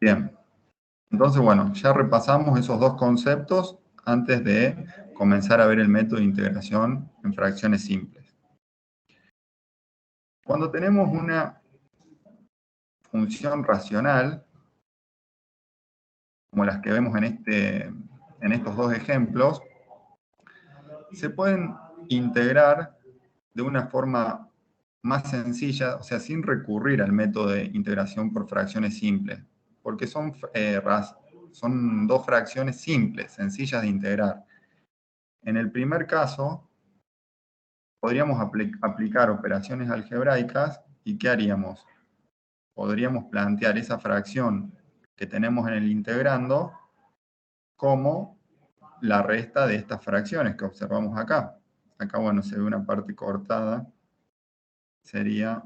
Bien. Entonces, bueno, ya repasamos esos dos conceptos antes de comenzar a ver el método de integración en fracciones simples. Cuando tenemos una función racional, como las que vemos en estos dos ejemplos, se pueden integrar de una forma más sencilla, o sea, sin recurrir al método de integración por fracciones simples, porque son dos fracciones simples, sencillas de integrar. En el primer caso, podríamos aplicar operaciones algebraicas y ¿qué haríamos? Podríamos plantear esa fracción que tenemos en el integrando como la resta de estas fracciones que observamos acá. Acá, bueno, se ve una parte cortada. Sería...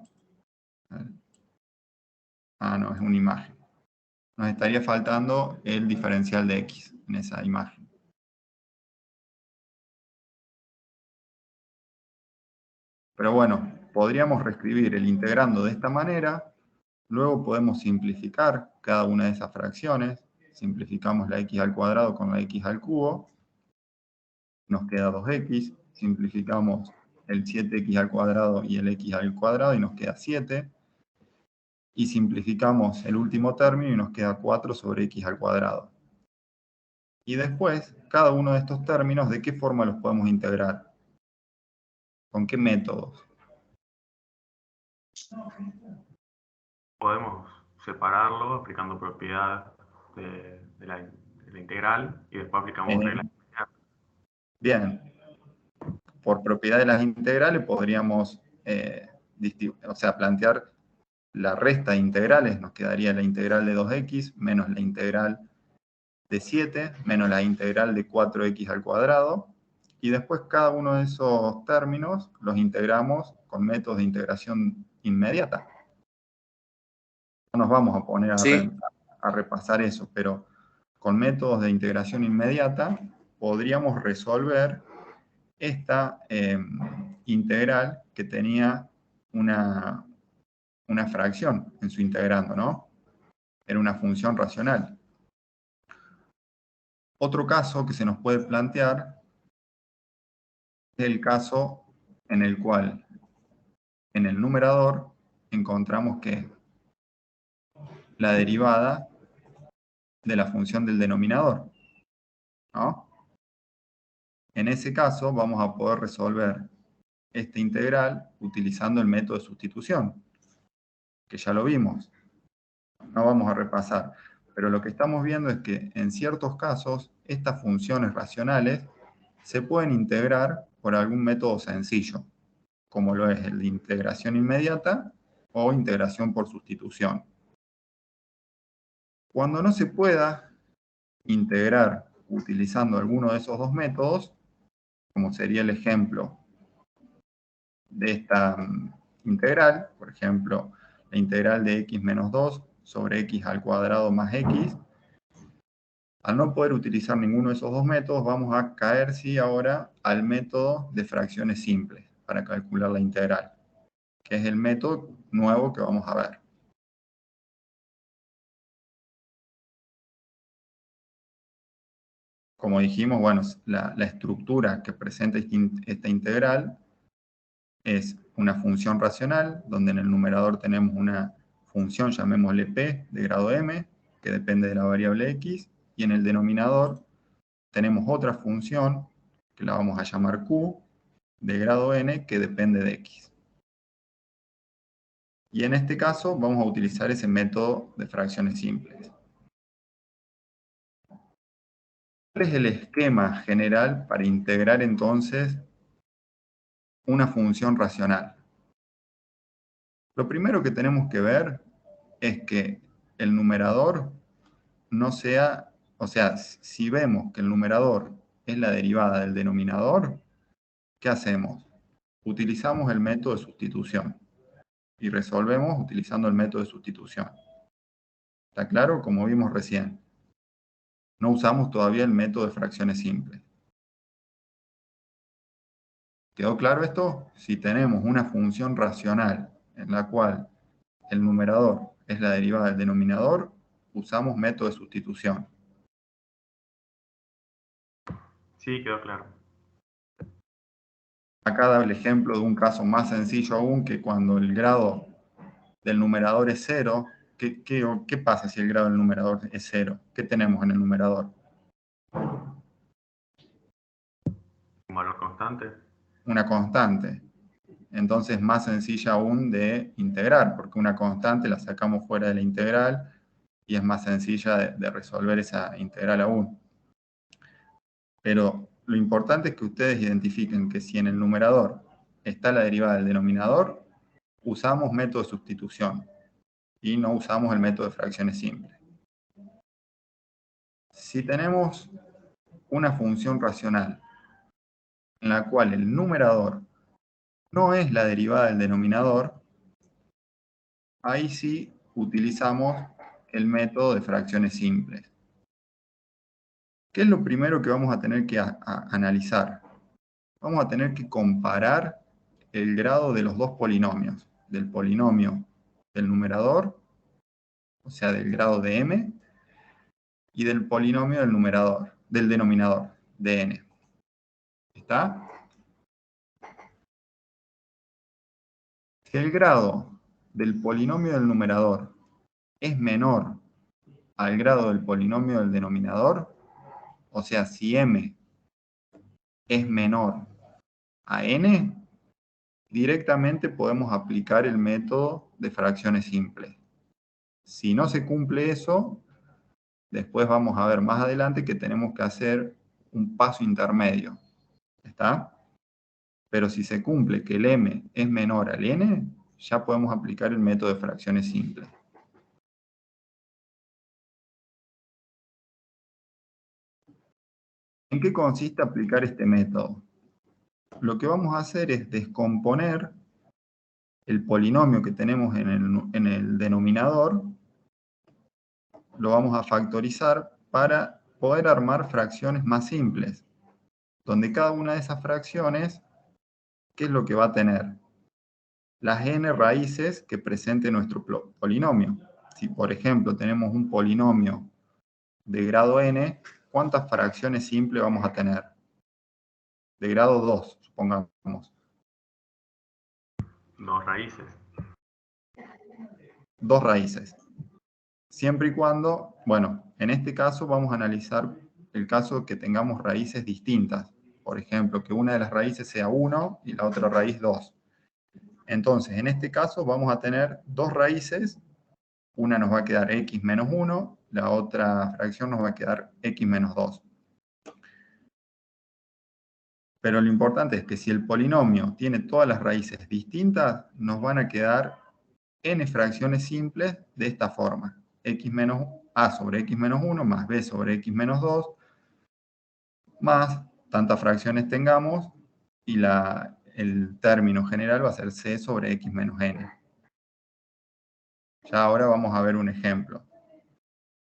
no, es una imagen. Nos estaría faltando el diferencial de x en esa imagen. Pero bueno, podríamos reescribir el integrando de esta manera. Luego podemos simplificar cada una de esas fracciones. Simplificamos la x al cuadrado con la x al cubo. Nos queda 2x. Simplificamos el 7x al cuadrado y el x al cuadrado y nos queda 7. Y simplificamos el último término y nos queda 4 sobre x al cuadrado. Y después, cada uno de estos términos, ¿de qué forma los podemos integrar? ¿Con qué métodos? Podemos separarlo aplicando propiedades de la integral y después aplicamos reglas. Bien. Por propiedad de las integrales podríamos plantear la resta de integrales. Nos quedaría la integral de 2x menos la integral de 7 menos la integral de 4x al cuadrado. Y después cada uno de esos términos los integramos con métodos de integración inmediata. No nos vamos a poner a repasar eso, pero con métodos de integración inmediata podríamos resolver esta integral que tenía una fracción en su integrando, ¿no? Era una función racional. Otro caso que se nos puede plantear es el caso en el cual en el numerador encontramos que la derivada de la función del denominador, ¿no? En ese caso vamos a poder resolver esta integral utilizando el método de sustitución, que ya lo vimos. No vamos a repasar, pero lo que estamos viendo es que en ciertos casos estas funciones racionales se pueden integrar por algún método sencillo, como lo es el de integración inmediata o integración por sustitución. Cuando no se pueda integrar utilizando alguno de esos dos métodos, como sería el ejemplo de esta integral, por ejemplo, la integral de x menos 2 sobre x al cuadrado más x, al no poder utilizar ninguno de esos dos métodos, vamos a caer, sí, ahora al método de fracciones simples para calcular la integral, que es el método nuevo que vamos a ver. Como dijimos, bueno, la estructura que presenta esta integral es una función racional, donde en el numerador tenemos una función, llamémosle p, de grado m, que depende de la variable x, y en el denominador tenemos otra función, que la vamos a llamar q, de grado n, que depende de x. Y en este caso vamos a utilizar ese método de fracciones simples. ¿Cuál es el esquema general para integrar entonces una función racional? Lo primero que tenemos que ver es que el numerador no sea, o sea, si vemos que el numerador es la derivada del denominador, ¿qué hacemos? Utilizamos el método de sustitución y resolvemos utilizando el método de sustitución. ¿Está claro? Como vimos recién. No usamos todavía el método de fracciones simples. ¿Quedó claro esto? Si tenemos una función racional en la cual el numerador es la derivada del denominador, usamos método de sustitución. Sí, quedó claro. Acá da el ejemplo de un caso más sencillo aún, que cuando el grado del numerador es 0, ¿qué pasa si el grado del numerador es 0? ¿Qué tenemos en el numerador? ¿Un valor constante? Una constante. Entonces más sencilla aún de integrar, porque una constante la sacamos fuera de la integral y es más sencilla de resolver esa integral aún. Pero lo importante es que ustedes identifiquen que si en el numerador está la derivada del denominador, usamos método de sustitución y no usamos el método de fracciones simples. Si tenemos una función racional en la cual el numerador no es la derivada del denominador, ahí sí utilizamos el método de fracciones simples. ¿Qué es lo primero que vamos a tener que analizar? Vamos a tener que comparar el grado de los dos polinomios, del polinomio del numerador, o sea, del grado de m, y del polinomio del numerador, del denominador, de n. ¿Está? Si el grado del polinomio del numerador es menor al grado del polinomio del denominador, o sea, si m es menor a n, directamente podemos aplicar el método de fracciones simples. Si no se cumple eso, después vamos a ver más adelante que tenemos que hacer un paso intermedio. ¿Está? Pero si se cumple que el m es menor al n, ya podemos aplicar el método de fracciones simples. ¿En qué consiste aplicar este método? Lo que vamos a hacer es descomponer el polinomio que tenemos en el denominador, lo vamos a factorizar para poder armar fracciones más simples, donde cada una de esas fracciones, ¿qué es lo que va a tener? Las n raíces que presente nuestro polinomio. Si, por ejemplo, tenemos un polinomio de grado n, ¿cuántas fracciones simples vamos a tener? De grado 2, supongamos. 2 raíces. 2 raíces. Siempre y cuando, bueno, en este caso vamos a analizar el caso que tengamos raíces distintas. Por ejemplo, que una de las raíces sea 1 y la otra raíz 2. Entonces, en este caso vamos a tener 2 raíces. Una nos va a quedar x menos 1, la otra fracción nos va a quedar x menos 2. Pero lo importante es que si el polinomio tiene todas las raíces distintas, nos van a quedar n fracciones simples de esta forma. X menos a sobre x menos 1 más b sobre x menos 2, más tantas fracciones tengamos, y el término general va a ser c sobre x menos n. Ya ahora vamos a ver un ejemplo.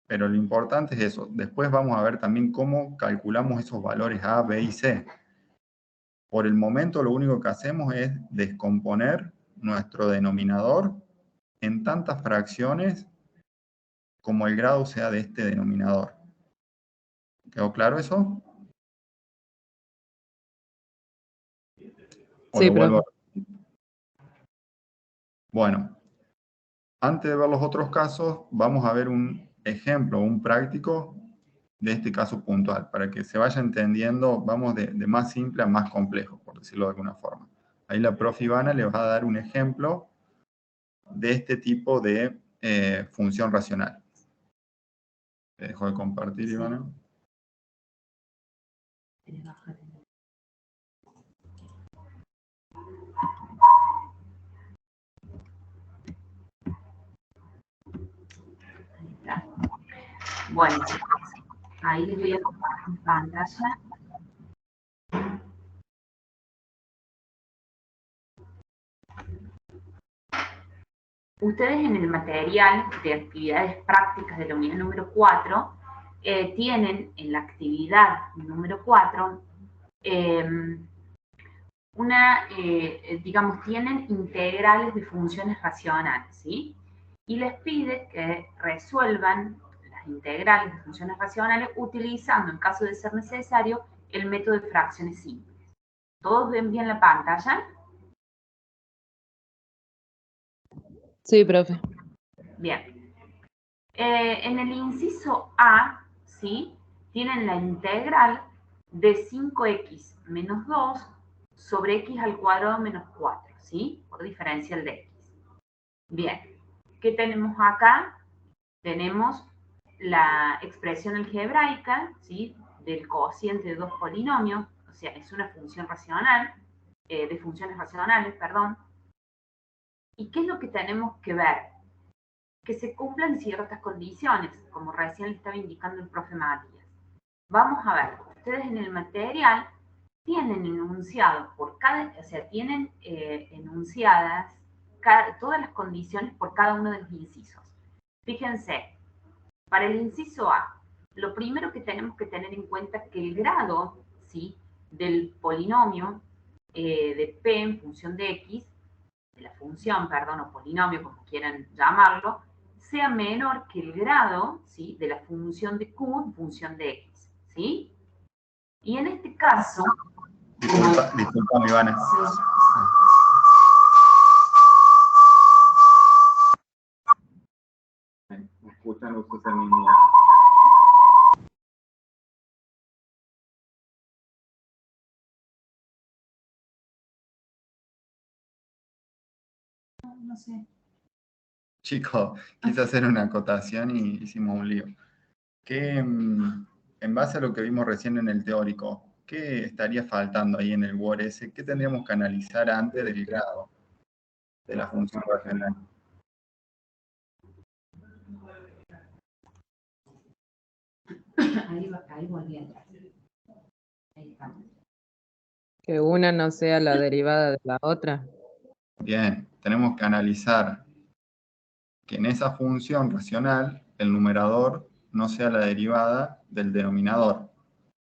Pero lo importante es eso. Después vamos a ver también cómo calculamos esos valores a, b y c. Por el momento lo único que hacemos es descomponer nuestro denominador en tantas fracciones como el grado sea de este denominador. ¿Quedó claro eso? ¿O Sí, lo vuelvo a profe. repetir? Bueno, antes de ver los otros casos, vamos a ver un ejemplo, un práctico de este caso puntual, para que se vaya entendiendo, vamos de más simple a más complejo, por decirlo de alguna forma. Ahí la profe Ivana le va a dar un ejemplo de este tipo de función racional. Te dejo de compartir, sí. Ivana. Bueno, ahí les voy a compartir pantalla. Ustedes en el material de actividades prácticas de la unidad número 4 tienen en la actividad número 4 digamos, tienen integrales de funciones racionales, ¿sí? y les pide que resuelvan las integrales de funciones racionales utilizando, en caso de ser necesario, el método de fracciones simples. ¿Todos ven bien la pantalla? Sí, profe. Bien. En el inciso A, ¿sí? Tienen la integral de 5x menos 2 sobre x al cuadrado menos 4, ¿sí? Por diferencial de x. Bien. ¿Qué tenemos acá? Tenemos la expresión algebraica, ¿sí? Del cociente de dos polinomios, o sea, es una función racional, de funciones racionales, perdón. ¿Y qué es lo que tenemos que ver? Que se cumplan ciertas condiciones, como recién le estaba indicando el profe Matías. Vamos a ver, ustedes en el material tienen enunciado por cada, o sea, tienen enunciadas todas las condiciones por cada uno de los incisos. Fíjense, para el inciso A, lo primero que tenemos que tener en cuenta es que el grado, ¿sí?, del polinomio de P en función de X, de la función, perdón, o polinomio, como quieran llamarlo, sea menor que el grado, ¿sí?, de la función de Q en función de X, ¿sí? Y en este caso... Disculpa, Ivana. ¿Me escuchan ustedes el mismo? No sé. Chicos, quise hacer una acotación y hicimos un lío. Que en base a lo que vimos recién en el teórico, ¿qué estaría faltando ahí en el Word ese? ¿Qué tendríamos que analizar antes del grado de la función racional? Ahí volví atrás. Ahí está. Que una no sea la derivada de la otra. Bien, tenemos que analizar que en esa función racional el numerador no sea la derivada del denominador,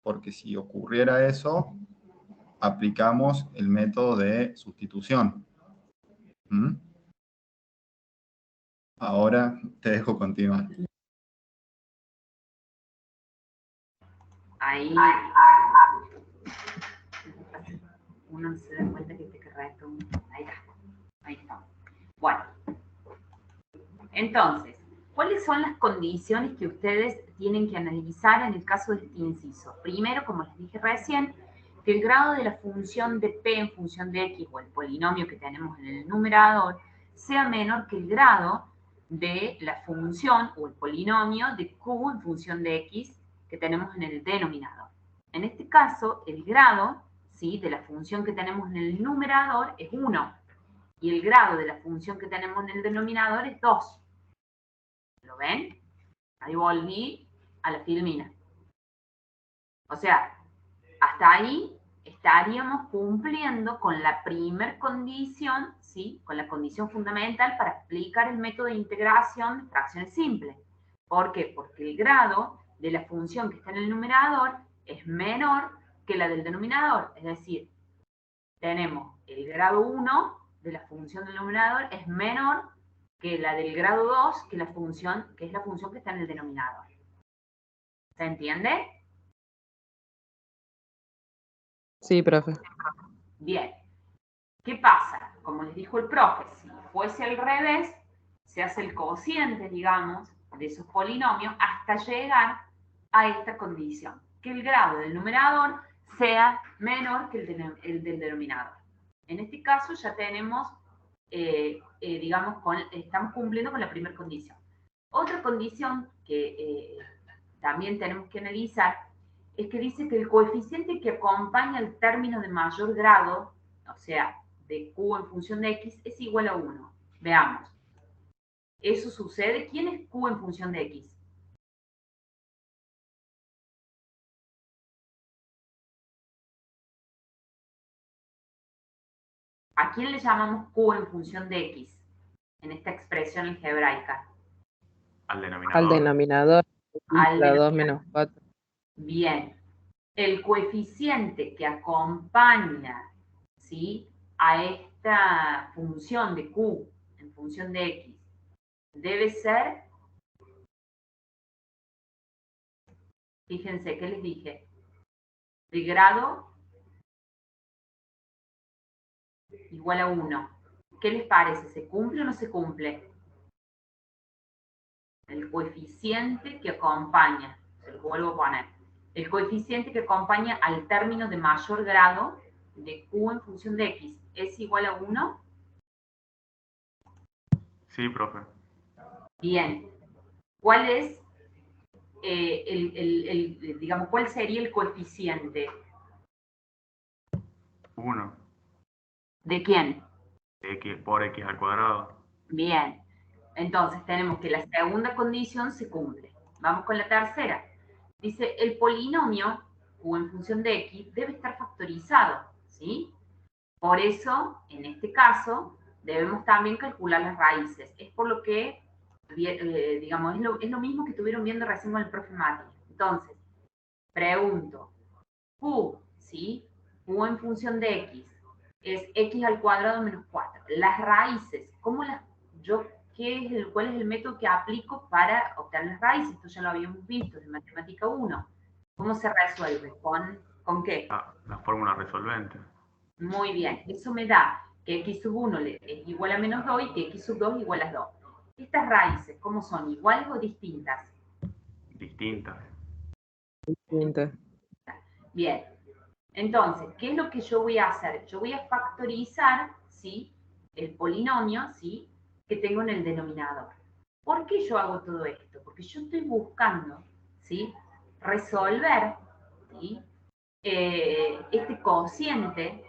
porque si ocurriera eso, aplicamos el método de sustitución. ¿Mm? Ahora te dejo continuar. Ahí uno se da cuenta que te correcto. Ahí está. Ahí está. Bueno, entonces, ¿cuáles son las condiciones que ustedes tienen que analizar en el caso de este inciso? Primero, como les dije recién, que el grado de la función de P en función de X o el polinomio que tenemos en el numerador sea menor que el grado de la función o el polinomio de Q en función de X que tenemos en el denominador. En este caso, el grado, ¿sí?, de la función que tenemos en el numerador es 1 y el grado de la función que tenemos en el denominador es 2. ¿Lo ven? Ahí volví a la filmina. O sea, hasta ahí estaríamos cumpliendo con la primer condición, ¿sí?, con la condición fundamental para explicar el método de integración de fracciones simples. ¿Por qué? Porque el grado de la función que está en el numerador es menor que la del denominador. Es decir, tenemos el grado 1 de la función del numerador es menor que la del grado 2, que es la función que está en el denominador. ¿Se entiende? Sí, profe. Bien. ¿Qué pasa? Como les dijo el profe, si fuese al revés, se hace el cociente, digamos, de esos polinomios hasta llegar a esta condición, que el grado del numerador sea menor que el del denominador. En este caso ya tenemos, digamos, estamos cumpliendo con la primera condición. Otra condición que también tenemos que analizar es que dice que el coeficiente que acompaña el término de mayor grado, o sea, de Q en función de X, es igual a 1. Veamos. ¿Eso sucede? ¿Quién es Q en función de X? ¿A quién le llamamos Q en función de X en esta expresión algebraica? Al denominador. Al denominador. Al La 2 denominador. menos 4. Bien. El coeficiente que acompaña, ¿sí?, a esta función de Q en función de X debe ser, fíjense, ¿qué les dije? De grado igual a 1. ¿Qué les parece? ¿Se cumple o no se cumple? El coeficiente que acompaña, se lo vuelvo a poner, el coeficiente que acompaña al término de mayor grado de Q en función de X, ¿es igual a 1? Sí, profe. Bien. ¿Cuál es, digamos, cuál sería el coeficiente? 1. ¿De quién? X por X al cuadrado. Bien. Entonces tenemos que la segunda condición se cumple. Vamos con la tercera. Dice, el polinomio Q en función de X debe estar factorizado, ¿sí? Por eso, en este caso, debemos también calcular las raíces. Es por lo que, digamos, es lo mismo que estuvieron viendo recién con el profe Mati. Entonces, pregunto, Q, ¿sí? Q en función de X es X al cuadrado menos 4. Las raíces, ¿cómo las, cuál es el método que aplico para obtener las raíces? Esto ya lo habíamos visto en matemática 1. ¿Cómo se resuelve? ¿Con qué? La fórmula resolvente. Muy bien, eso me da que x sub 1 es igual a menos 2 y que x sub 2 igual a 2. Estas raíces, ¿cómo son? ¿Iguales o distintas? Distintas. Distinto. Bien, entonces, ¿qué es lo que yo voy a hacer? Yo voy a factorizar, ¿sí? El polinomio, ¿sí? Que tengo en el denominador. ¿Por qué yo hago todo esto? Porque yo estoy buscando, ¿sí? Resolver, ¿sí? Este cociente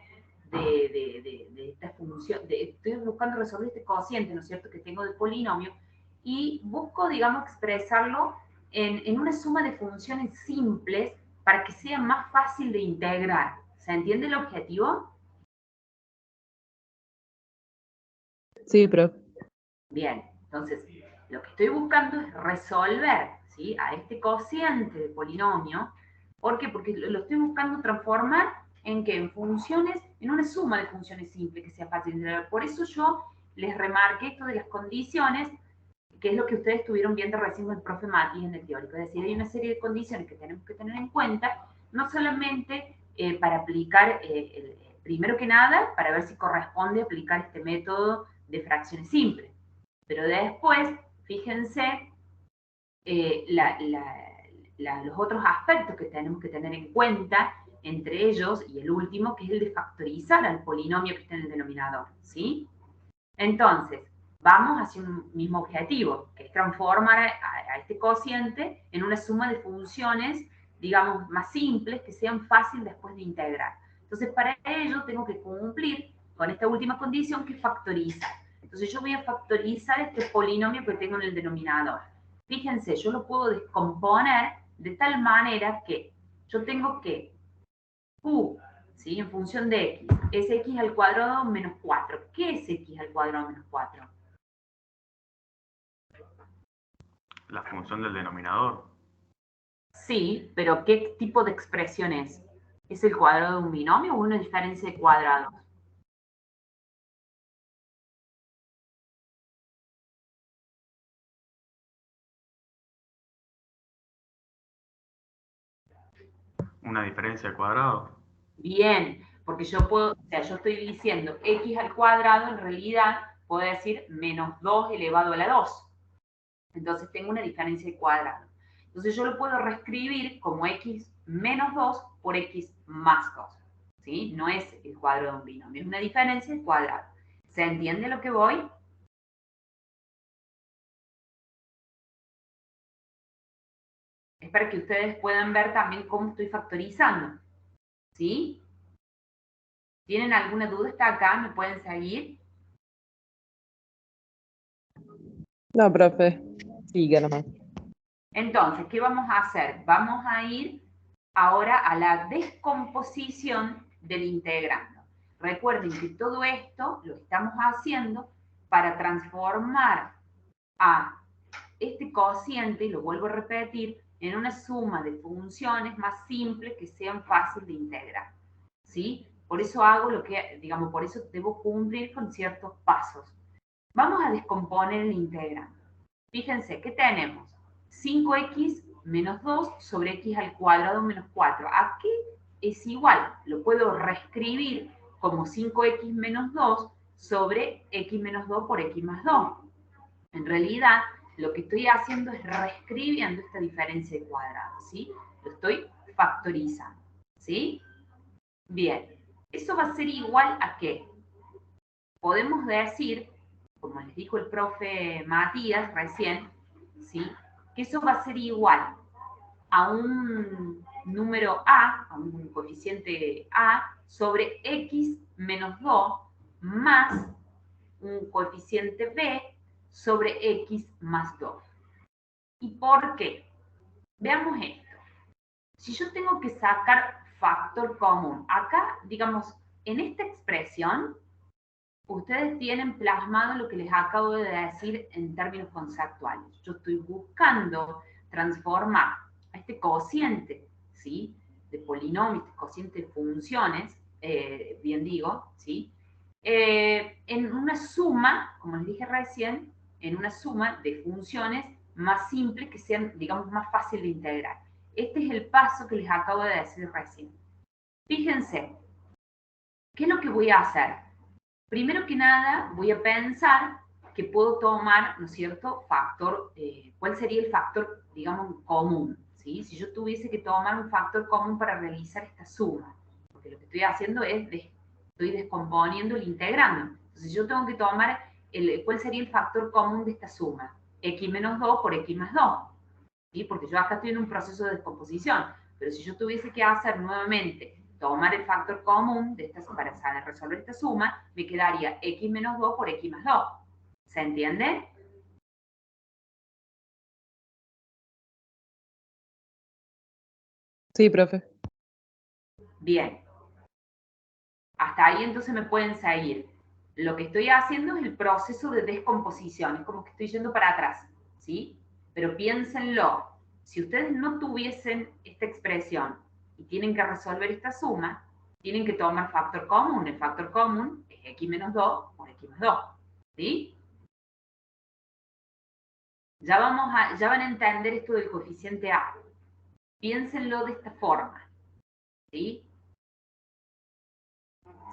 de esta función, estoy buscando resolver este cociente, ¿no es cierto?, que tengo de polinomio, y busco, digamos, expresarlo en una suma de funciones simples para que sea más fácil de integrar. ¿Se entiende el objetivo? Sí, profe. Bien, entonces, lo que estoy buscando es resolver, ¿sí?, a este cociente de polinomio. ¿Por qué? Porque lo estoy buscando transformar en qué, en funciones, en una suma de funciones simples que sea fácil de integrar. Por eso yo les remarqué esto de las condiciones, que es lo que ustedes estuvieron viendo recién con el profe Mati en el teórico. Es decir, hay una serie de condiciones que tenemos que tener en cuenta, no solamente para aplicar, primero que nada, para ver si corresponde aplicar este método de fracciones simples. Pero después, fíjense los otros aspectos que tenemos que tener en cuenta, entre ellos, y el último, que es el de factorizar al polinomio que está en el denominador, ¿sí? Entonces, vamos hacia un mismo objetivo, que es transformar a este cociente en una suma de funciones, digamos, más simples, que sean fáciles después de integrar. Entonces, para ello tengo que cumplir con esta última condición, que es factorizar. Entonces, yo voy a factorizar este polinomio que tengo en el denominador. Fíjense, yo lo puedo descomponer de tal manera que yo tengo que Q, ¿sí?, en función de X, es X al cuadrado menos 4. ¿Qué es X al cuadrado menos 4? La función del denominador. Sí, pero ¿qué tipo de expresión es? ¿Es el cuadrado de un binomio o una diferencia de cuadrados? Una diferencia de cuadrados. Bien, porque yo puedo, o sea, yo estoy diciendo X al cuadrado, en realidad puedo decir menos 2 elevado a la 2. Entonces tengo una diferencia de cuadrado. Entonces yo lo puedo reescribir como X menos 2 por X más 2. ¿Sí? No es el cuadrado de un binomio, es una diferencia de cuadrado. ¿Se entiende lo que voy? Es para que ustedes puedan ver también cómo estoy factorizando. ¿Sí? ¿Tienen alguna duda? ¿Está acá? ¿Me pueden seguir? No, profe. Siga nomás. Entonces, ¿qué vamos a hacer? Vamos a ir ahora a la descomposición del integrando. Recuerden que todo esto lo estamos haciendo para transformar a este cociente, y lo vuelvo a repetir, en una suma de funciones más simples que sean fáciles de integrar. ¿Sí? Por eso hago lo que, digamos, por eso debo cumplir con ciertos pasos. Vamos a descomponer el integrando. Fíjense, ¿qué tenemos? 5x menos 2 sobre x al cuadrado menos 4. Aquí es igual, lo puedo reescribir como 5x menos 2 sobre x menos 2 por x más 2. En realidad, lo que estoy haciendo es reescribiendo esta diferencia de cuadrados, ¿sí? Lo estoy factorizando, ¿sí? Bien, eso va a ser igual a ¿qué? Podemos decir, como les dijo el profe Matías recién, ¿sí? Que eso va a ser igual a un número A, a un coeficiente A, sobre x menos 2 más un coeficiente B sobre x más 2. ¿Y por qué? Veamos esto. Si yo tengo que sacar factor común, acá, digamos, en esta expresión, ustedes tienen plasmado lo que les acabo de decir en términos conceptuales. Yo estoy buscando transformar a este cociente, ¿sí? De polinomios, este cociente de funciones, bien digo, ¿sí? En una suma, como les dije recién, en una suma de funciones más simples que sean, digamos, más fácil de integrar. Este es el paso que les acabo de decir recién. Fíjense, ¿qué es lo que voy a hacer? Primero que nada, voy a pensar que puedo tomar, ¿no es cierto?, factor, ¿cuál sería el factor, digamos, común? ¿Sí? Si yo tuviese que tomar un factor común para realizar esta suma, porque lo que estoy haciendo es, estoy descomponiendo el integrando. Entonces yo tengo que tomar, ¿cuál sería el factor común de esta suma? X menos 2 por X más 2. ¿Sí? Porque yo acá estoy en un proceso de descomposición. Pero si yo tuviese que hacer nuevamente, tomar el factor común de para resolver esta suma, me quedaría x menos 2 por x más 2. ¿Se entiende? Sí, profe. Bien. Hasta ahí entonces me pueden seguir. Lo que estoy haciendo es el proceso de descomposición. Es como que estoy yendo para atrás. ¿Sí? Pero piénsenlo. Si ustedes no tuviesen esta expresión y tienen que resolver esta suma, tienen que tomar factor común. El factor común es x menos 2 por x más 2. ¿Sí? Ya van a entender esto del coeficiente A. Piénsenlo de esta forma. ¿Sí?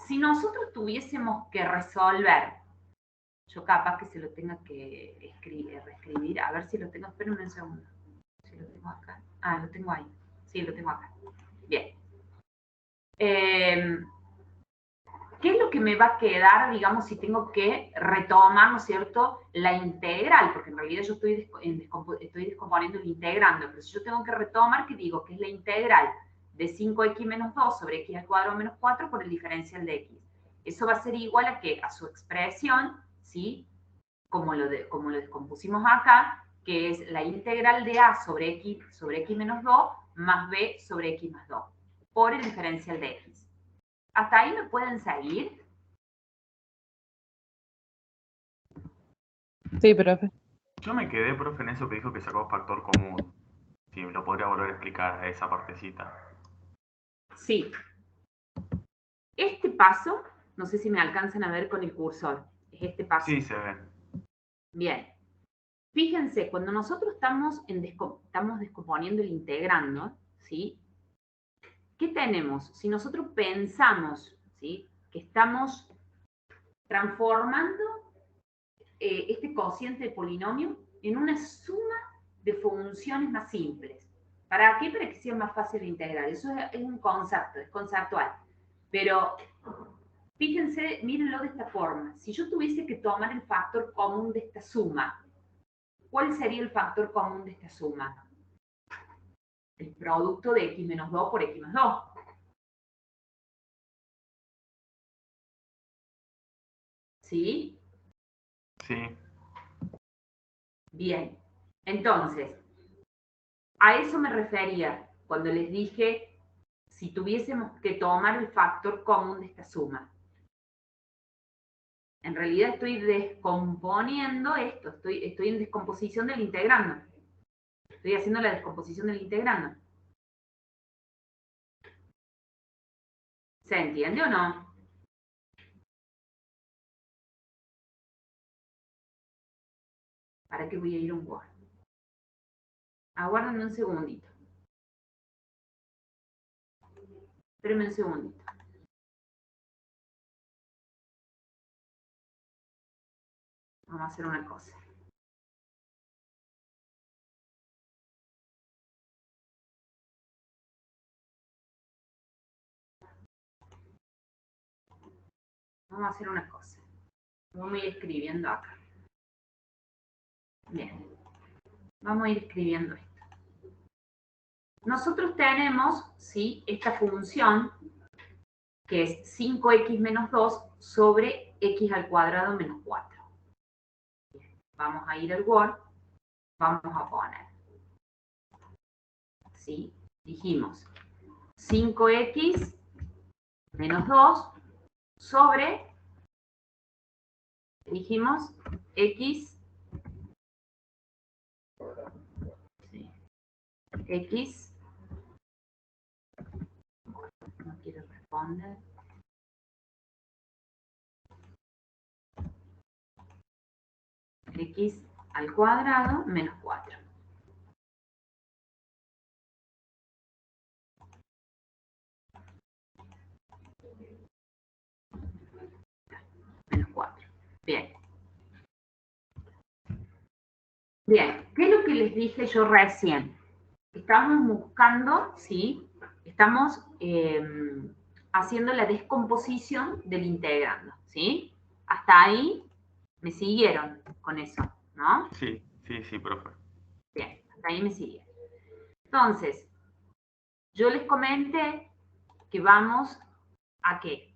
Si nosotros tuviésemos que resolver, yo capaz que se lo tenga que reescribir, a ver si lo tengo, espérenme un segundo. Si lo tengo acá. Ah, lo tengo ahí. Sí, lo tengo acá. Bien. ¿Qué es lo que me va a quedar, digamos, si tengo que retomar, ¿no es cierto?, la integral, porque en realidad yo estoy descomponiendo el integrando, pero si yo tengo que retomar, ¿qué digo? Que es la integral de 5x menos 2 sobre x al cuadrado menos 4 por el diferencial de x. Eso va a ser igual a ¿qué? A su expresión, ¿sí? Como lo descompusimos acá, que es la integral de a sobre x menos 2 más b sobre x más 2 por el diferencial de x. ¿Hasta ahí me pueden seguir? Sí, profe. Yo me quedé, profe, en eso que dijo que sacó factor común. Si me lo podría volver a explicar a esa partecita. Sí. Este paso, no sé si me alcanzan a ver con el cursor, es este paso. Sí, se ve. Bien. Fíjense, cuando nosotros estamos descomponiendo el integrando, ¿sí? ¿Qué tenemos? Si nosotros pensamos, ¿sí?, que estamos transformando este cociente de polinomio en una suma de funciones más simples. ¿Para qué? Para que sea más fácil de integrar. Eso es un concepto, es conceptual. Pero fíjense, mírenlo de esta forma. Si yo tuviese que tomar el factor común de esta suma, ¿cuál sería el factor común de esta suma? El producto de x menos 2 por x más 2. ¿Sí? Sí. Bien. Entonces, a eso me refería cuando les dije si tuviésemos que tomar el factor común de esta suma. En realidad estoy descomponiendo esto, estoy en descomposición del integrando. Estoy haciendo la descomposición del integrando. ¿Se entiende o no? ¿Para qué voy a ir a un Word? Aguárdenme un segundito. Espérenme un segundito. Vamos a hacer una cosa. Vamos a hacer una cosa. Vamos a ir escribiendo acá. Bien. Vamos a ir escribiendo esto. Nosotros tenemos, ¿sí?, esta función que es 5x menos 2 sobre x al cuadrado menos 4. Bien. Vamos a ir al Word. Vamos a poner. ¿Sí? Dijimos 5x menos 2 sobre, dijimos, x, sí, x, no quiero responder, x al cuadrado menos 4. Menos 4. Bien. Bien, ¿qué es lo que les dije yo recién? Estamos buscando, ¿sí? Estamos haciendo la descomposición del integrando, ¿sí? Hasta ahí me siguieron con eso, ¿no? Sí, profe. Bien, hasta ahí me siguieron. Entonces, yo les comenté que vamos a ¿qué?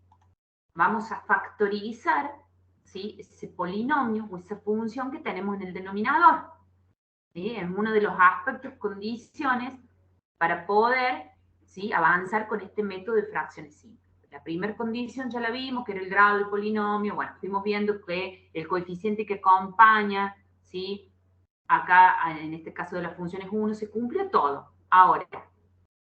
Vamos a factorizar, ¿sí?, ese polinomio o esa función que tenemos en el denominador. ¿Sí? Es uno de los aspectos, condiciones para poder, ¿sí?, avanzar con este método de fracciones simples. La primera condición ya la vimos, que era el grado del polinomio. Bueno, fuimos viendo que el coeficiente que acompaña, ¿sí?, acá en este caso de la función es 1, se cumple todo. Ahora,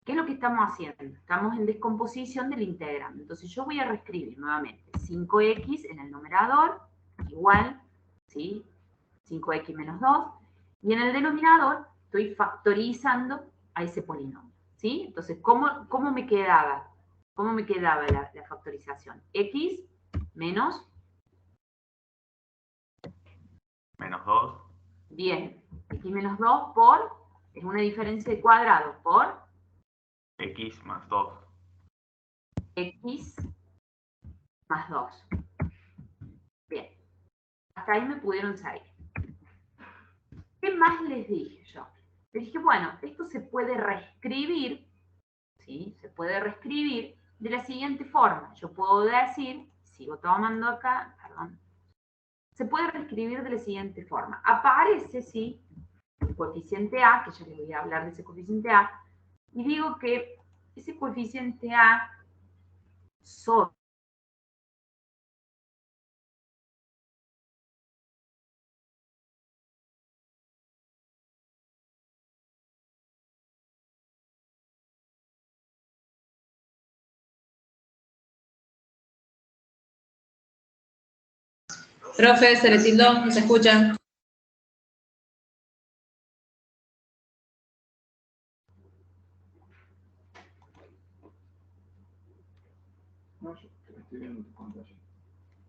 ¿qué es lo que estamos haciendo? Estamos en descomposición del integrando. Entonces yo voy a reescribir nuevamente 5x en el numerador, igual, ¿sí?, 5x menos 2. Y en el denominador estoy factorizando a ese polinomio, ¿sí? Entonces, ¿cómo me quedaba? ¿Cómo me quedaba la factorización? X menos... Menos 2. Bien. X menos 2 por... Es una diferencia de cuadrado por... X más 2. X más 2. Bien. Hasta ahí me pudieron salir. ¿Qué más les dije yo? Les dije, bueno, esto se puede reescribir, ¿sí? Se puede reescribir de la siguiente forma. Yo puedo decir, sigo tomando acá, perdón. Se puede reescribir de la siguiente forma. Aparece, sí, el coeficiente A, que ya les voy a hablar de ese coeficiente A, y digo que ese coeficiente A sobre Profe, se le tildó, no se escucha.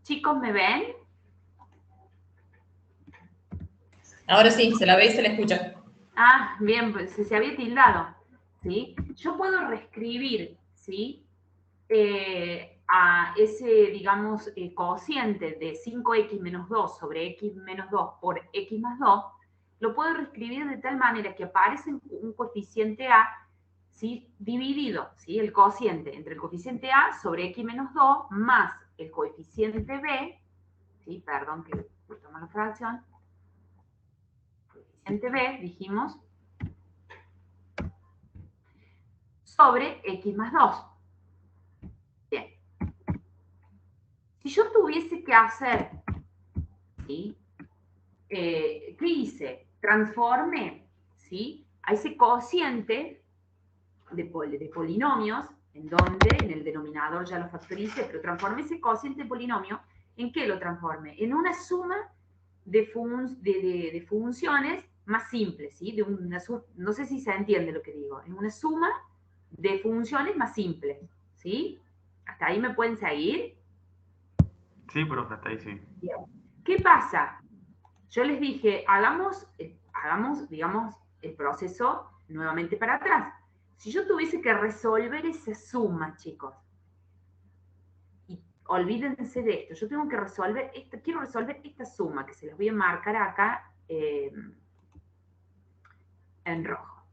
Chicos, ¿me ven? Ahora sí, se la ve y se le escucha. Ah, bien, pues se había tildado, ¿sí? Yo puedo reescribir, ¿sí?, a ese, digamos, cociente de 5x menos 2 sobre x menos 2 por x más 2, lo puedo reescribir de tal manera que aparece un coeficiente A, ¿sí?, dividido, ¿sí?, el cociente entre el coeficiente A sobre x menos 2 más el coeficiente B, ¿sí?, perdón que tomo la fracción, coeficiente B, dijimos, sobre x más 2. Bien. Si yo tuviese que hacer, ¿sí?, ¿qué hice? Transformé, ¿sí?, a ese cociente de polinomios, en donde en el denominador ya lo factoricé, pero transformé ese cociente de polinomio, ¿en qué lo transformé? En una suma de funciones más simples, ¿sí? No sé si se entiende lo que digo. Es una suma de funciones más simples, ¿sí? ¿Hasta ahí me pueden seguir? Sí, profe, hasta ahí sí. Bien. ¿Qué pasa? Yo les dije, hagamos, digamos, el proceso nuevamente para atrás. Si yo tuviese que resolver esa suma, chicos, y olvídense de esto, yo tengo que resolver quiero resolver esta suma, que se las voy a marcar acá en rojo.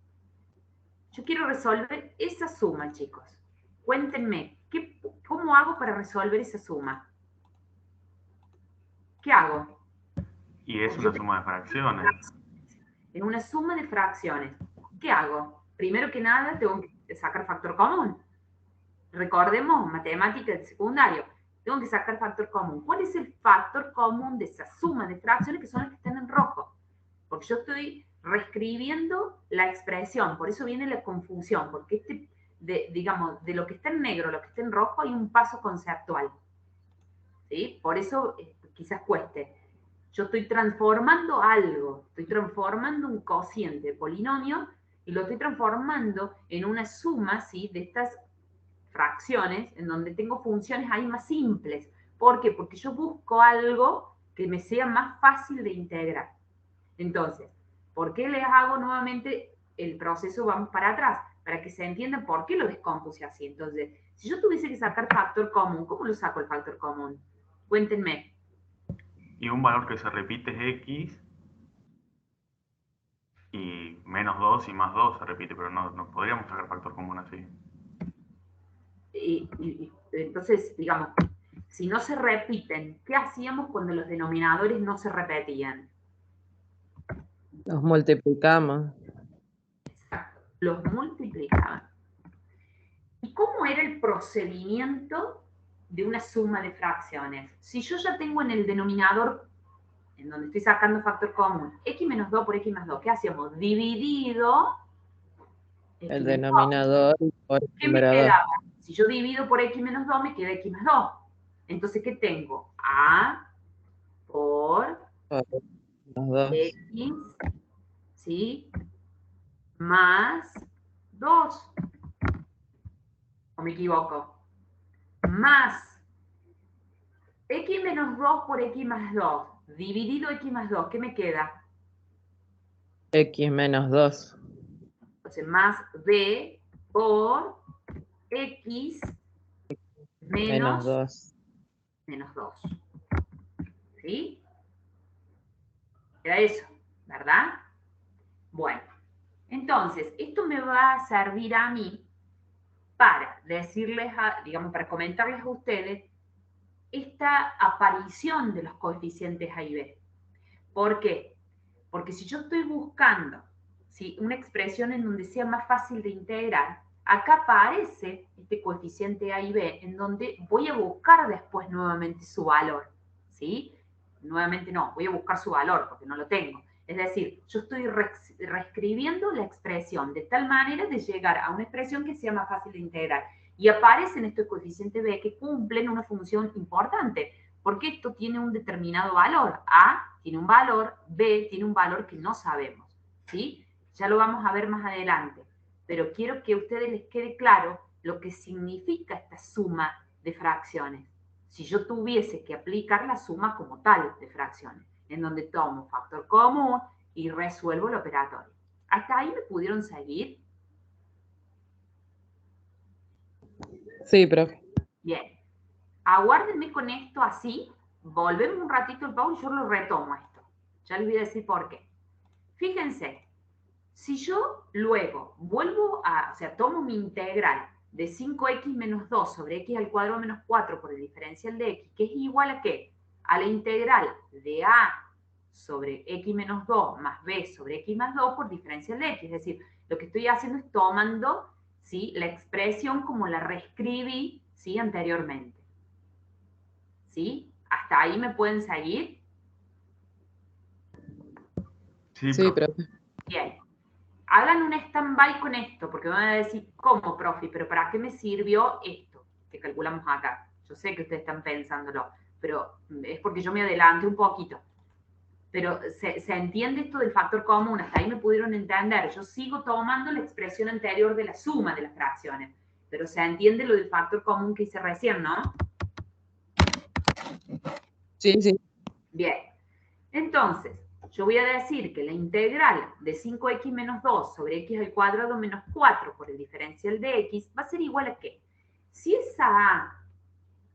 Yo quiero resolver esa suma, chicos. Cuéntenme, ¿cómo hago para resolver esa suma? ¿Qué hago? Y es una suma de fracciones. En una suma de fracciones. ¿Qué hago? Primero que nada, tengo que sacar factor común. Recordemos, matemáticas de secundario. Tengo que sacar factor común. ¿Cuál es el factor común de esa suma de fracciones que son las que están en rojo? Porque yo estoy reescribiendo la expresión, por eso viene la confusión, porque digamos, de lo que está en negro a lo que está en rojo hay un paso conceptual. ¿Sí? Por eso quizás cueste. Yo estoy transformando algo, estoy transformando un cociente de polinomio y lo estoy transformando en una suma, ¿sí?, de estas fracciones en donde tengo funciones ahí más simples. ¿Por qué? Porque yo busco algo que me sea más fácil de integrar. Entonces, ¿por qué les hago nuevamente el proceso? Vamos para atrás, para que se entienda por qué lo descompuse así. Entonces, si yo tuviese que sacar factor común, ¿cómo lo saco el factor común? Cuéntenme. Y un valor que se repite es X, y menos 2 y más 2 se repite, pero no podríamos sacar factor común así. Entonces, digamos, si no se repiten, ¿qué hacíamos cuando los denominadores no se repetían? Los multiplicamos. Exacto, los multiplicaban. ¿Y cómo era el procedimiento de una suma de fracciones? Si yo ya tengo en el denominador, en donde estoy sacando factor común, x menos 2 por x más 2, ¿qué hacíamos? Dividido El denominador por el ¿qué me numerador. quedaba? Si yo divido por x menos 2, me queda x más 2. Entonces, ¿qué tengo? A por Los dos. x, ¿sí? Más 2. ¿O me equivoco? Más x menos 2 por x más 2. Dividido x más 2, ¿qué me queda? X menos 2. Entonces, más b por x Menos 2. menos 2. ¿Sí? Era eso, ¿verdad? Bueno, entonces, esto me va a servir a mí para decirles, digamos, para comentarles a ustedes esta aparición de los coeficientes A y B. ¿Por qué? Porque si yo estoy buscando, ¿sí?, una expresión en donde sea más fácil de integrar, acá aparece este coeficiente A y B, en donde voy a buscar después nuevamente su valor, ¿sí? Nuevamente no, voy a buscar su valor porque no lo tengo. Es decir, yo estoy reescribiendo la expresión de tal manera de llegar a una expresión que sea más fácil de integrar. Y aparecen estos coeficientes B que cumplen una función importante, porque esto tiene un determinado valor. A tiene un valor, B tiene un valor que no sabemos, ¿sí? Ya lo vamos a ver más adelante, pero quiero que a ustedes les quede claro lo que significa esta suma de fracciones. Si yo tuviese que aplicar la suma como tal de fracciones, en donde tomo factor común y resuelvo el operatorio. ¿Hasta ahí me pudieron seguir? Sí, profe. Bien. Aguárdenme con esto así. Volvemos un ratito al Pau y yo lo retomo esto. Ya les voy a decir por qué. Fíjense, si yo luego vuelvo o sea, tomo mi integral de 5x menos 2 sobre x al cuadrado menos 4 por el diferencial de x, que es igual a ¿qué? A la integral de a sobre x menos 2 más b sobre x más 2 por diferencial de x. Es decir, lo que estoy haciendo es tomando, ¿sí?, la expresión como la reescribí, ¿sí?, anteriormente. ¿Sí? ¿Hasta ahí me pueden seguir? Sí, profe. Bien. Hagan un stand-by con esto, porque me van a decir, ¿cómo, profe? ¿Pero para qué me sirvió esto que calculamos acá? Yo sé que ustedes están pensándolo, pero es porque yo me adelanté un poquito. pero se entiende esto del factor común, hasta ahí me pudieron entender. Yo sigo tomando la expresión anterior de la suma de las fracciones, pero se entiende lo del factor común que hice recién, ¿no? Sí, sí. Bien, entonces, yo voy a decir que la integral de 5x menos 2 sobre x al cuadrado menos 4 por el diferencial de x va a ser igual a ¿qué? Si esa a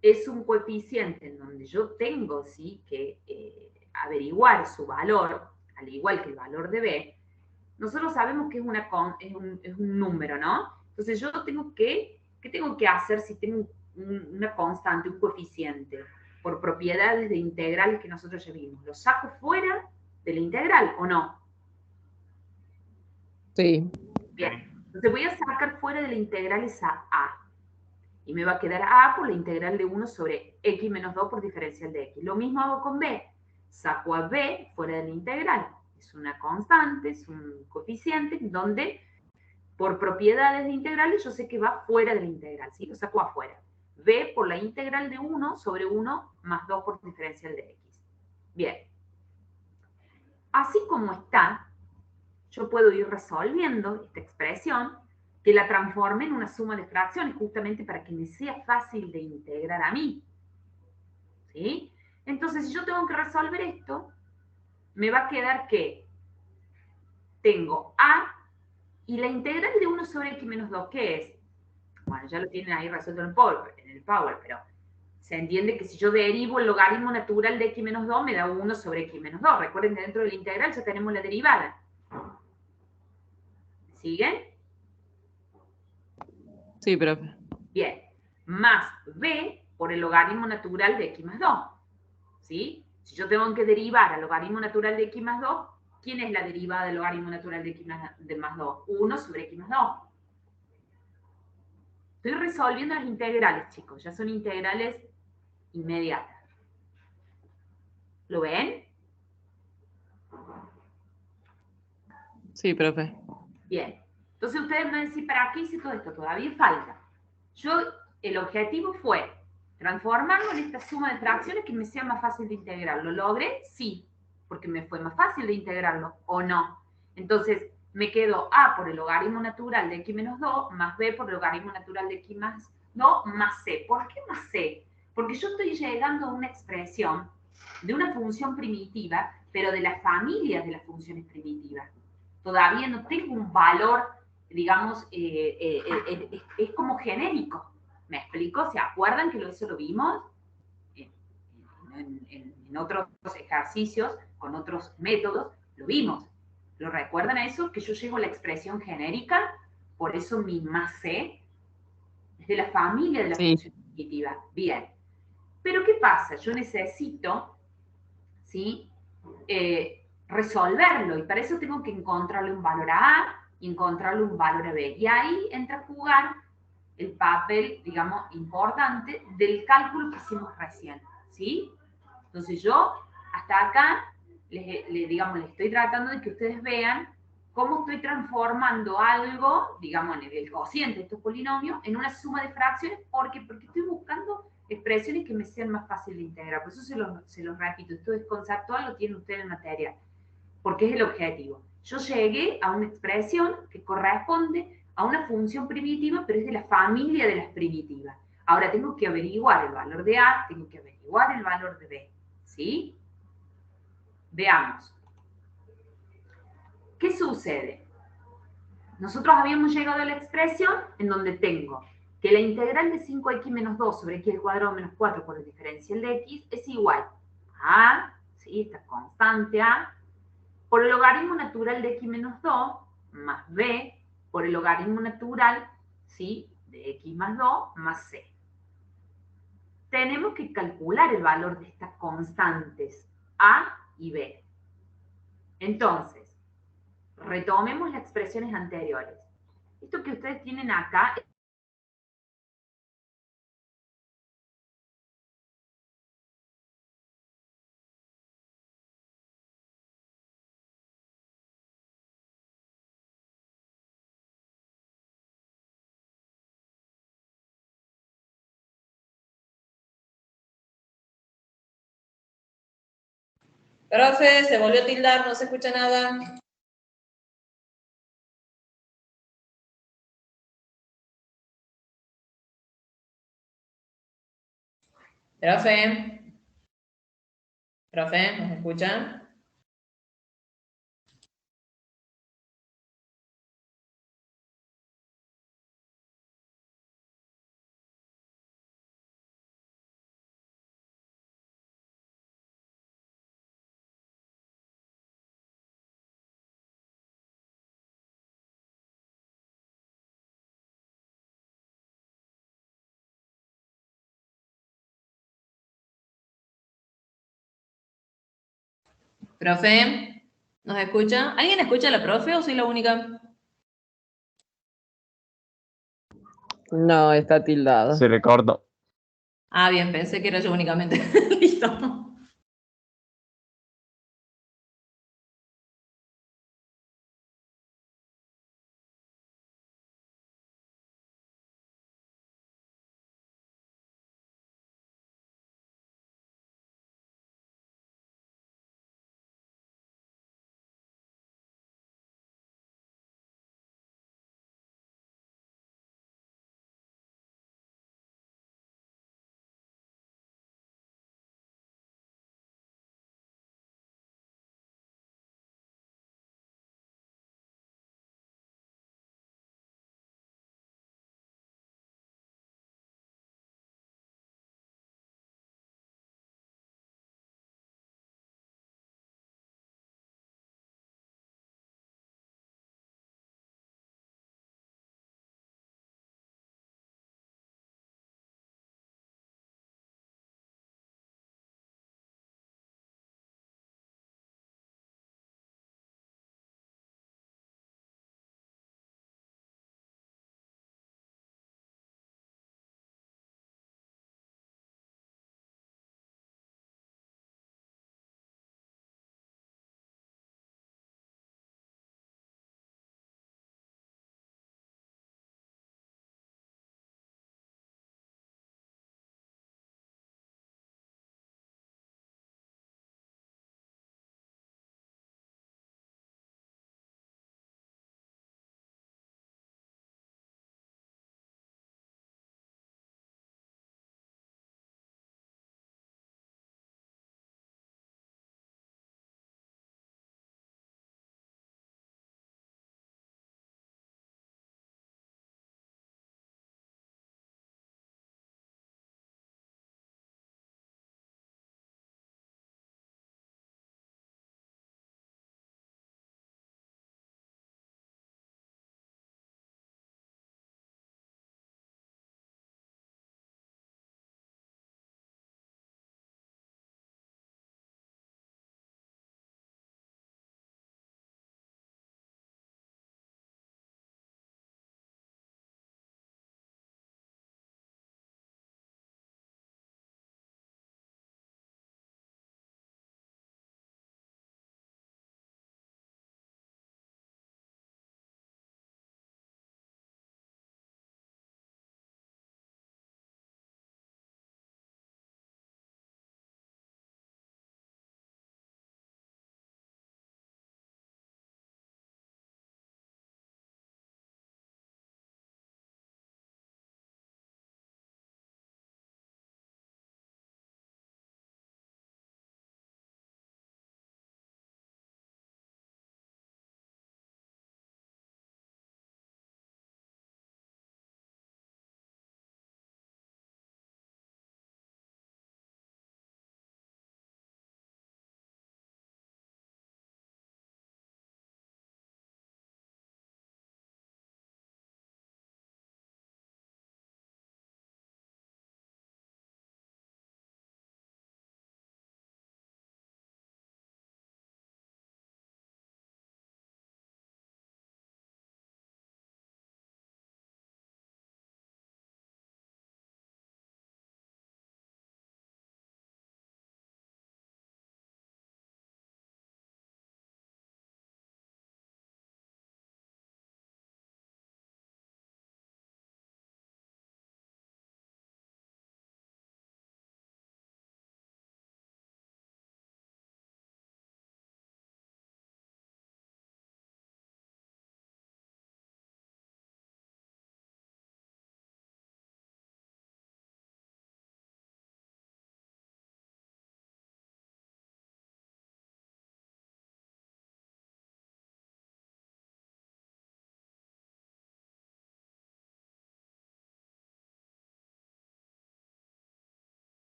es un coeficiente en donde yo tengo, ¿sí?, que averiguar su valor, al igual que el valor de b, nosotros sabemos que es un número, ¿no? Entonces yo tengo ¿qué tengo que hacer si tengo una constante, un coeficiente, por propiedades de integrales que nosotros ya vimos? ¿Lo saco fuera de la integral o no? Sí. Bien, entonces voy a sacar fuera de la integral esa a. Y me va a quedar a por la integral de 1 sobre x menos 2 por diferencial de x. Lo mismo hago con b. Saco a b fuera de la integral. Es una constante, es un coeficiente donde por propiedades de integrales yo sé que va fuera de la integral, ¿sí? Lo saco afuera. b por la integral de 1 sobre 1 más 2 por diferencial de x. Bien. Así como está, yo puedo ir resolviendo esta expresión, que la transforme en una suma de fracciones, justamente para que me sea fácil de integrar a mí. ¿Sí? Entonces, si yo tengo que resolver esto, me va a quedar que tengo a, y la integral de 1 sobre x menos 2, ¿qué es? Bueno, ya lo tienen ahí resuelto en el Power, pero se entiende que si yo derivo el logaritmo natural de x menos 2, me da 1 sobre x menos 2. Recuerden que dentro de la integral ya tenemos la derivada. ¿Siguen? Sí, profe. Bien, más b por el logaritmo natural de x más 2. ¿Sí? Si yo tengo que derivar al logaritmo natural de x más 2, ¿quién es la derivada del logaritmo natural de x más 2? 1 sobre x más 2. Estoy resolviendo las integrales, chicos. Ya son integrales inmediatas. ¿Lo ven? Sí, profe. Bien. Entonces ustedes me van a decir, ¿para qué hice todo esto? Todavía falta. El objetivo fue transformarlo en esta suma de fracciones que me sea más fácil de integrar. ¿Lo logré? Sí, porque me fue más fácil de integrarlo, ¿o no? Entonces, me quedo a por el logaritmo natural de x menos 2 más b por el logaritmo natural de x más 2 más c. ¿Por qué más c? Porque yo estoy llegando a una expresión de una función primitiva, pero de las familias de las funciones primitivas. Todavía no tengo un valor, digamos, es como genérico. ¿Me explico? ¿Se acuerdan que eso lo vimos en otros ejercicios, con otros métodos? Lo vimos. ¿Lo recuerdan a eso? Que yo llego a la expresión genérica, por eso mi más C es de la familia de la función primitiva. Bien. Pero ¿qué pasa? Yo necesito, ¿sí?, resolverlo, y para eso tengo que encontrarle un valor a A y encontrarle un valor a B. Y ahí entra a jugar el papel, digamos, importante del cálculo que hicimos recién, ¿sí? Entonces yo, hasta acá, digamos, les estoy tratando de que ustedes vean cómo estoy transformando algo, digamos, en el cociente de estos polinomios, en una suma de fracciones, porque estoy buscando expresiones que me sean más fáciles de integrar. Por eso se los repito, esto es conceptual, lo tienen ustedes en material, porque es el objetivo. Yo llegué a una expresión que corresponde a una función primitiva, pero es de la familia de las primitivas. Ahora tengo que averiguar el valor de A, tengo que averiguar el valor de B, ¿sí? Veamos. ¿Qué sucede? Nosotros habíamos llegado a la expresión en donde tengo que la integral de 5x menos 2 sobre x al cuadrado menos 4 por el diferencial de x es igual a, ¿sí?, esta constante A, por el logaritmo natural de x menos 2 más b por el logaritmo natural, ¿sí?, de x más 2 más c. Tenemos que calcular el valor de estas constantes a y b. Entonces, retomemos las expresiones anteriores. Esto que ustedes tienen acá Profe, se volvió a tildar, no se escucha nada. Profe. Profe, ¿nos escuchan? Profe, ¿nos escucha? ¿Alguien escucha a la profe o soy la única? No, está tildado. Se le cortó. Ah, bien, pensé que era yo únicamente. Listo.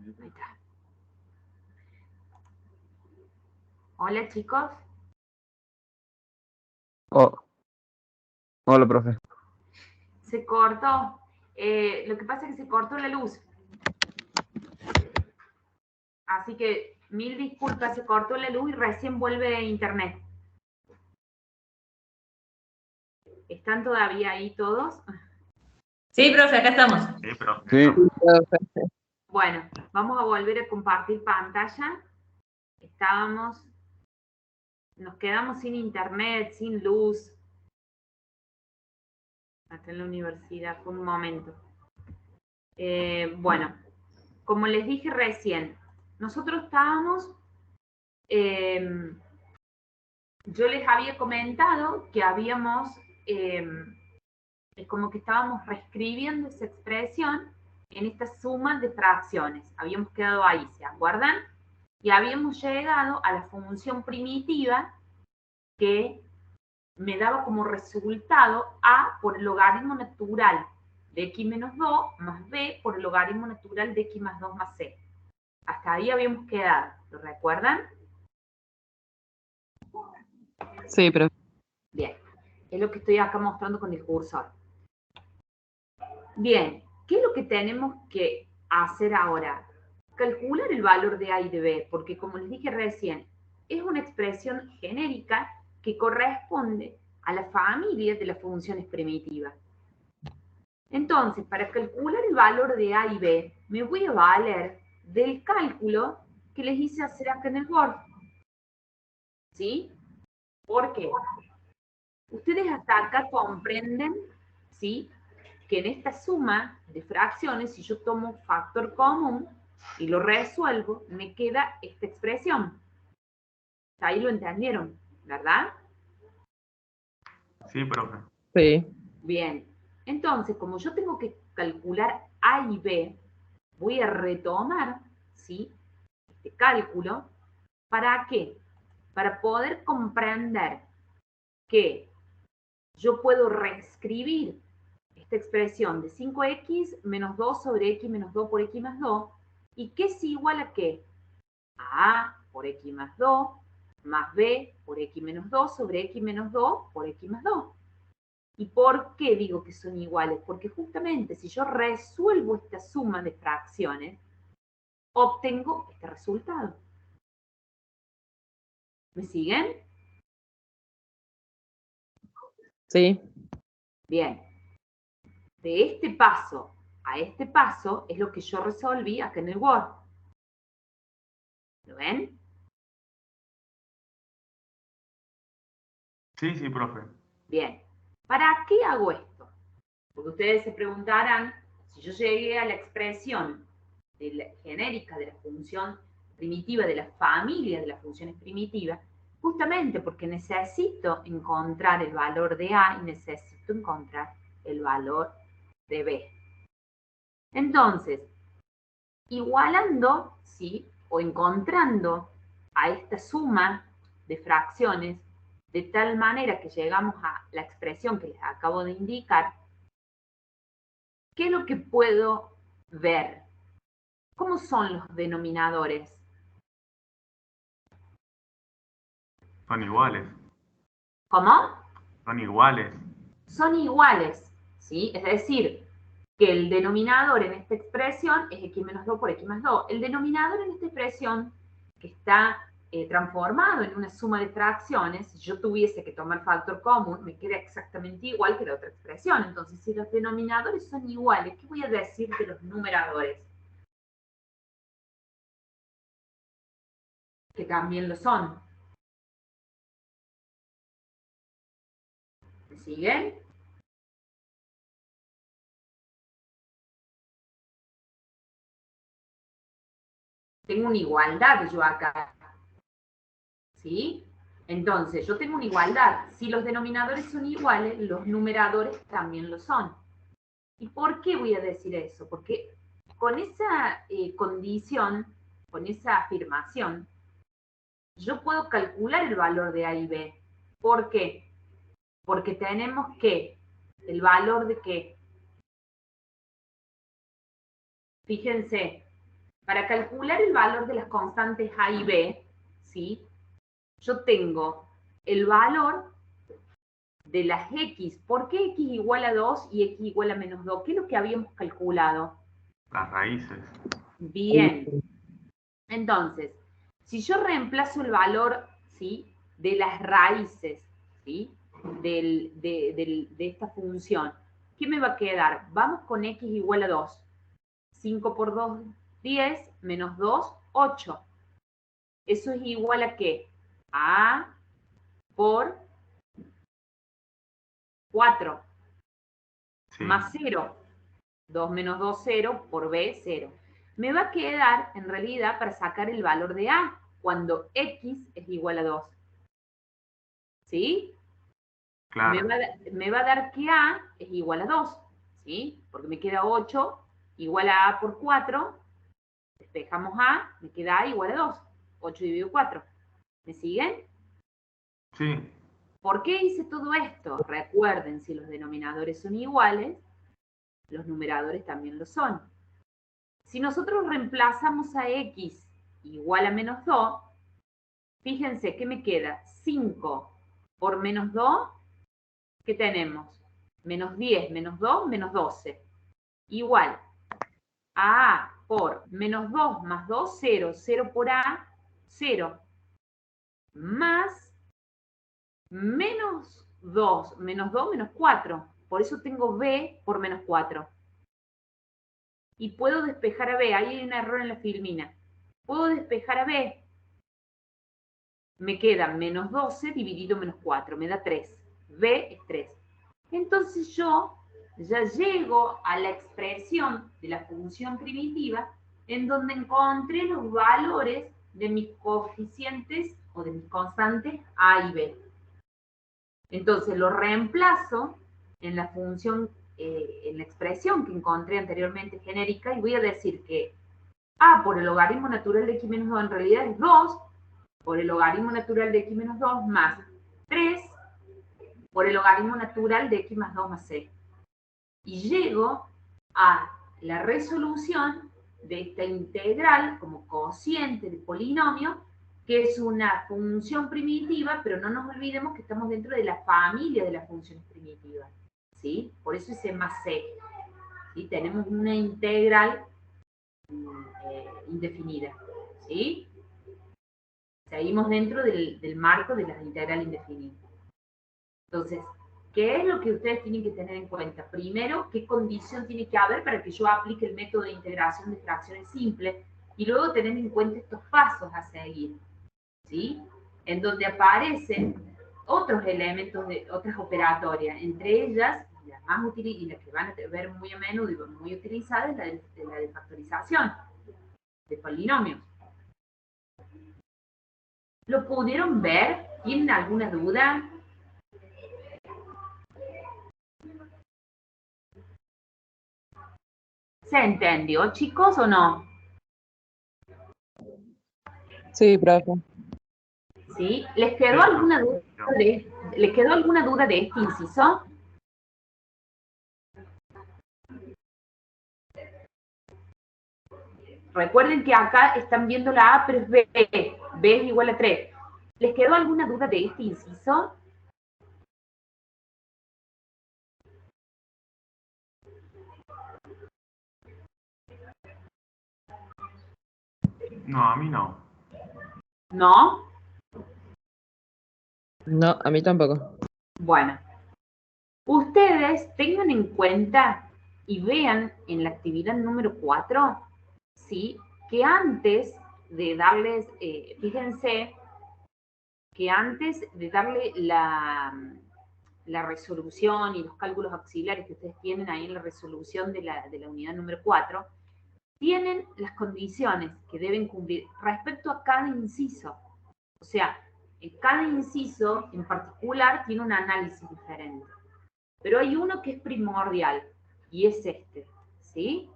Ahí está. Hola, chicos. Oh, hola, profe. Se cortó. Lo que pasa es que se cortó la luz. Así que, mil disculpas, se cortó la luz y recién vuelve internet. ¿Están todavía ahí todos? Sí, profe, acá estamos. Sí, profe. Sí. Profe. Bueno, vamos a volver a compartir pantalla. Nos quedamos sin internet, sin luz. Hasta en la universidad, fue un momento. Bueno, como les dije recién, nosotros estábamos, yo les había comentado que habíamos, como que estábamos reescribiendo esa expresión en esta suma de fracciones. Habíamos quedado ahí, ¿se acuerdan? Y habíamos llegado a la función primitiva que me daba como resultado a por el logaritmo natural de x menos 2 más b por el logaritmo natural de x más 2 más c. Hasta ahí habíamos quedado, ¿lo recuerdan? Sí, profe. Bien, es lo que estoy acá mostrando con el cursor. Bien, ¿qué es lo que tenemos que hacer ahora? Calcular el valor de A y de B, porque como les dije recién, es una expresión genérica que corresponde a la familia de las funciones primitivas. Entonces, para calcular el valor de A y B, me voy a valer del cálculo que les hice hacer acá en el Word. ¿Sí? ¿Por qué? Ustedes hasta acá comprenden, ¿sí?, que en esta suma de fracciones, si yo tomo un factor común y lo resuelvo, me queda esta expresión. Ahí lo entendieron, ¿verdad? Sí, profe. Sí. Bien. Entonces, como yo tengo que calcular A y B, voy a retomar, ¿sí?, este cálculo. ¿Para qué? Para poder comprender que yo puedo reescribir esta expresión de 5x menos 2 sobre x menos 2 por x más 2, y que es igual a qué? A A por x más 2 más b por x menos 2 sobre x menos 2 por x más 2. ¿Y por qué digo que son iguales? Porque justamente si yo resuelvo esta suma de fracciones, obtengo este resultado. ¿Me siguen? Sí. Bien. De este paso a este paso es lo que yo resolví acá en el Word. ¿Lo ven? Sí, sí, profe. Bien. ¿Para qué hago esto? Porque ustedes se preguntarán, si yo llegué a la expresión genérica de la función primitiva, de la familia de las funciones primitivas, justamente porque necesito encontrar el valor de A y necesito encontrar el valor de B. Entonces, igualando, ¿sí?, o encontrando a esta suma de fracciones de tal manera que llegamos a la expresión que les acabo de indicar, ¿qué es lo que puedo ver? ¿Cómo son los denominadores? Son iguales. ¿Cómo? Son iguales. Son iguales, ¿sí? Es decir, que el denominador en esta expresión es x menos 2 por x más 2. El denominador en esta expresión, que está transformado en una suma de fracciones, si yo tuviese que tomar factor común, me queda exactamente igual que la otra expresión. Entonces, si los denominadores son iguales, ¿qué voy a decir de los numeradores? Que también lo son. ¿Me siguen? Tengo una igualdad yo acá, ¿sí? Entonces, yo tengo una igualdad. Si los denominadores son iguales, los numeradores también lo son. ¿Y por qué voy a decir eso? Porque con esa condición, con esa afirmación, yo puedo calcular el valor de A y B. ¿Por qué? Porque tenemos que el valor de que, fíjense, Para calcular el valor de las constantes A y B, ¿sí? Yo tengo el valor de las X. ¿Por qué X igual a 2 y X igual a menos 2? ¿Qué es lo que habíamos calculado? Las raíces. Bien. Entonces, si yo reemplazo el valor, ¿sí?, de las raíces, ¿sí?, de esta función, ¿qué me va a quedar? Vamos con X igual a 2. 5 por 2, 10, menos 2, 8. ¿Eso es igual a qué? A por 4, Sí. más 0. 2 menos 2, 0, por B, 0. Me va a quedar, en realidad, para sacar el valor de A, cuando X es igual a 2. ¿Sí? Claro. Me va a dar que A es igual a 2. ¿Sí? Porque me queda 8 igual a A por 4. Despejamos A, me queda A igual a 2. 8 dividido 4. ¿Me siguen? Sí. ¿Por qué hice todo esto? Recuerden, si los denominadores son iguales, los numeradores también lo son. Si nosotros reemplazamos a X igual a menos 2, fíjense que me queda 5 por menos 2, ¿qué tenemos? Menos 10, menos 2, menos 12. Igual a A por menos 2 más 2, 0. 0 por A, 0. Más menos 2, menos 2, menos 4. Por eso tengo B por menos 4. Y puedo despejar a B. Ahí hay un error en la filmina. Puedo despejar a B. Me queda menos 12 dividido menos 4. Me da 3. B es 3. Entonces yo ya llego a la expresión de la función primitiva en donde encontré los valores de mis coeficientes o de mis constantes A y B. Entonces lo reemplazo en la función, en la expresión que encontré anteriormente genérica y voy a decir que A por el logaritmo natural de x menos 2 en realidad es 2 por el logaritmo natural de x menos 2 más 3 por el logaritmo natural de x más 2 más c. Y llego a la resolución de esta integral como cociente del polinomio, que es una función primitiva, pero no nos olvidemos que estamos dentro de la familia de las funciones primitivas, ¿sí? Por eso es más c. ¿Sí? Tenemos una integral indefinida, ¿sí? Seguimos dentro del marco de la integral indefinida. Entonces, ¿qué es lo que ustedes tienen que tener en cuenta? Primero, ¿qué condición tiene que haber para que yo aplique el método de integración de fracciones simples? Y luego tener en cuenta estos pasos a seguir, ¿sí? En donde aparecen otros elementos, de otras operatorias, entre ellas, las más útiles y las que van a ver muy a menudo y muy utilizadas, es la de factorización de polinomios. ¿Lo pudieron ver? ¿Tienen alguna duda? ¿Se entendió, chicos, o no? Sí, profe. ¿Sí? ¿Les quedó alguna duda de este inciso? Recuerden que acá están viendo la A, pero es B. B es igual a 3. ¿Les quedó alguna duda de este inciso? No, a mí no. ¿No? No, a mí tampoco. Bueno. Ustedes tengan en cuenta y vean en la actividad número 4, ¿sí?, que antes de darles, fíjense, que antes de darle la resolución y los cálculos auxiliares que ustedes tienen ahí en la resolución de la unidad número 4, tienen las condiciones que deben cumplir respecto a cada inciso. O sea, cada inciso en particular tiene un análisis diferente. Pero hay uno que es primordial, y es este, ¿sí?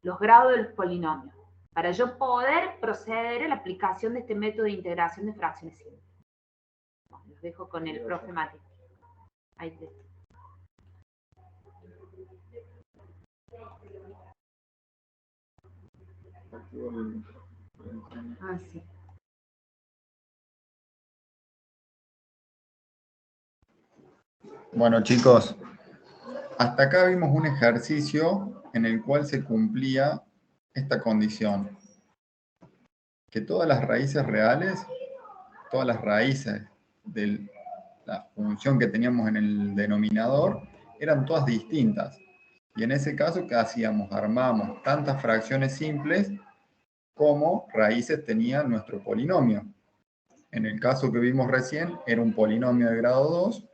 Los grados de los polinomios. Para yo poder proceder a la aplicación de este método de integración de fracciones simples. Bueno, los dejo con el profe Mati. Ahí te... Ah, sí. Bueno, chicos, hasta acá vimos un ejercicio en el cual se cumplía esta condición. Que todas las raíces reales, todas las raíces de la función que teníamos en el denominador, eran todas distintas. Y en ese caso, ¿qué hacíamos? Armamos tantas fracciones simples como raíces tenía nuestro polinomio. En el caso que vimos recién, era un polinomio de grado 2,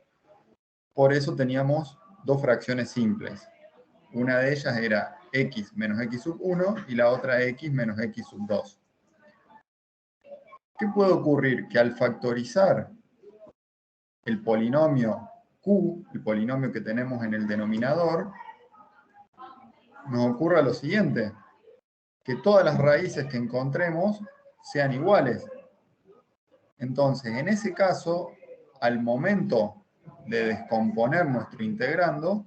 por eso teníamos dos fracciones simples. Una de ellas era x menos x sub 1 y la otra x menos x sub 2. ¿Qué puede ocurrir? Que al factorizar el polinomio q, el polinomio que tenemos en el denominador, nos ocurra lo siguiente, que todas las raíces que encontremos sean iguales. Entonces, en ese caso, al momento de descomponer nuestro integrando,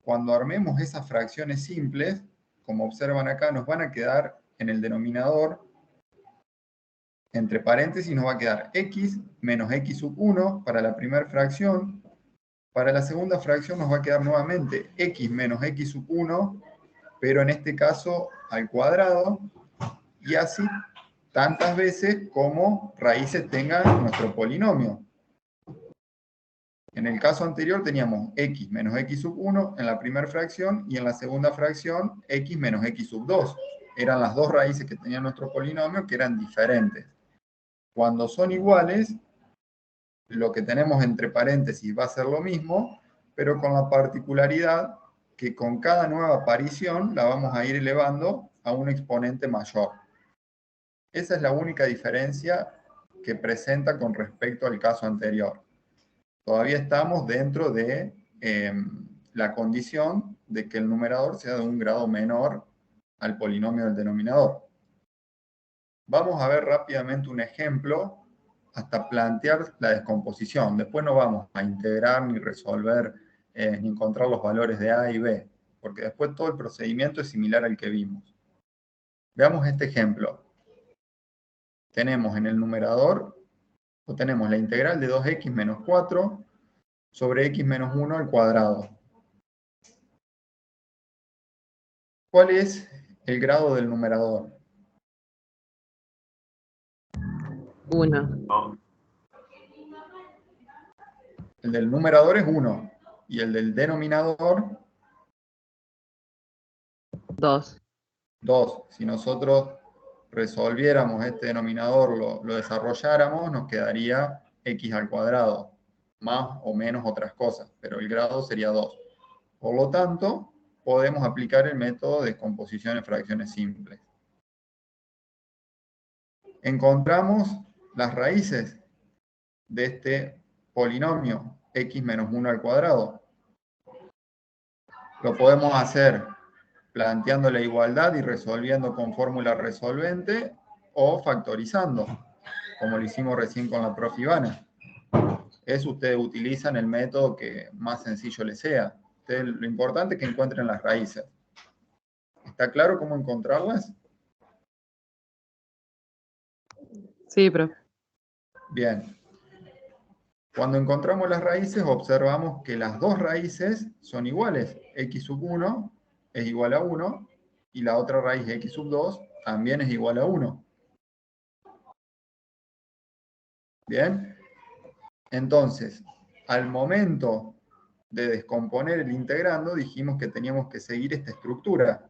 cuando armemos esas fracciones simples, como observan acá, nos van a quedar en el denominador, entre paréntesis nos va a quedar x menos x sub 1 para la primera fracción. Para la segunda fracción nos va a quedar nuevamente x menos x sub 1, pero en este caso al cuadrado, y así tantas veces como raíces tenga nuestro polinomio. En el caso anterior teníamos x menos x sub 1 en la primera fracción y en la segunda fracción x menos x sub 2. Eran las dos raíces que tenía nuestro polinomio que eran diferentes. Cuando son iguales, lo que tenemos entre paréntesis va a ser lo mismo, pero con la particularidad que con cada nueva aparición la vamos a ir elevando a un exponente mayor. Esa es la única diferencia que presenta con respecto al caso anterior. Todavía estamos dentro de la condición de que el numerador sea de un grado menor al polinomio del denominador. Vamos a ver rápidamente un ejemplo hasta plantear la descomposición. Después no vamos a integrar ni resolver ni encontrar los valores de A y B, porque después todo el procedimiento es similar al que vimos. Veamos este ejemplo. Tenemos en el numerador, tenemos la integral de 2x menos 4 sobre x menos 1 al cuadrado. ¿Cuál es el grado del numerador? 1. El del numerador es 1 y el del denominador 2. 2. Si nosotros resolviéramos este denominador, lo desarrolláramos, nos quedaría x al cuadrado, más o menos otras cosas, pero el grado sería 2. Por lo tanto, podemos aplicar el método de descomposición en fracciones simples. Encontramos las raíces de este polinomio, x menos 1 al cuadrado. Lo podemos hacer planteando la igualdad y resolviendo con fórmula resolvente, o factorizando, como lo hicimos recién con la profe Ivana. Ustedes utilizan el método que más sencillo les sea. Lo importante es que encuentren las raíces. ¿Está claro cómo encontrarlas? Sí, profe. Bien. Cuando encontramos las raíces, observamos que las dos raíces son iguales. X sub 1 es igual a 1, y la otra raíz, x sub 2, también es igual a 1. Bien. Entonces, al momento de descomponer el integrando, dijimos que teníamos que seguir esta estructura.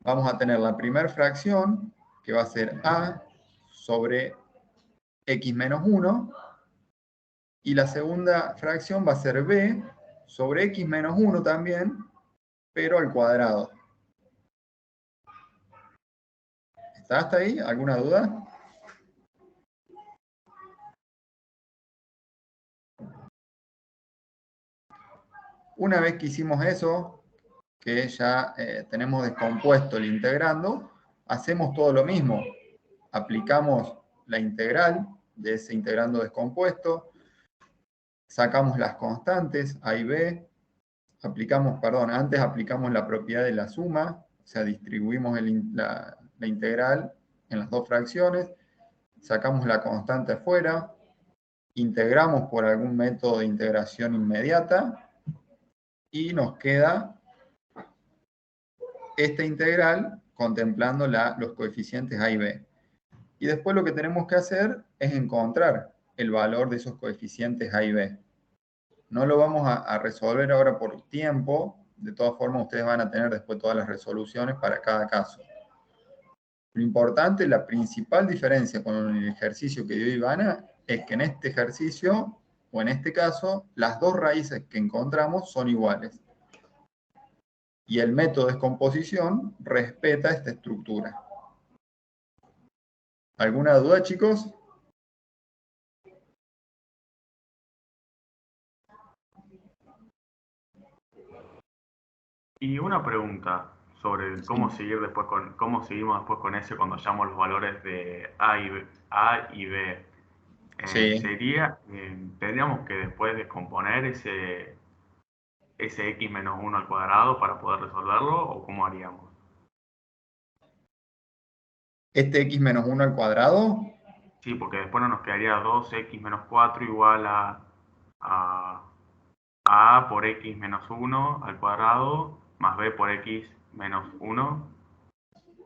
Vamos a tener la primera fracción, que va a ser a sobre x menos 1, y la segunda fracción va a ser b sobre x menos 1 también, pero al cuadrado. ¿Está hasta ahí? ¿Alguna duda? Una vez que hicimos eso, que ya tenemos descompuesto el integrando, hacemos todo lo mismo. Aplicamos la integral de ese integrando descompuesto, sacamos las constantes, A y B, antes aplicamos la propiedad de la suma, sea, distribuimos la integral en las dos fracciones, sacamos la constante afuera, integramos por algún método de integración inmediata y nos queda esta integral contemplando los coeficientes a y b. Y después lo que tenemos que hacer es encontrar el valor de esos coeficientes a y b. No lo vamos a resolver ahora por tiempo, de todas formas ustedes van a tener después todas las resoluciones para cada caso. Lo importante, la principal diferencia con el ejercicio que dio Ivana, es que en este ejercicio, o en este caso, las dos raíces que encontramos son iguales. Y el método de descomposición respeta esta estructura. ¿Alguna duda, chicos? Y una pregunta sobre cómo seguir después cómo seguimos después con ese cuando hallamos los valores de A y B. Sí. Tendríamos que después descomponer ese x menos 1 al cuadrado para poder resolverlo, ¿o cómo haríamos? ¿Este x menos 1 al cuadrado? Sí, porque después nos quedaría 2x menos 4 igual a por x menos 1 al cuadrado más b por x menos 1.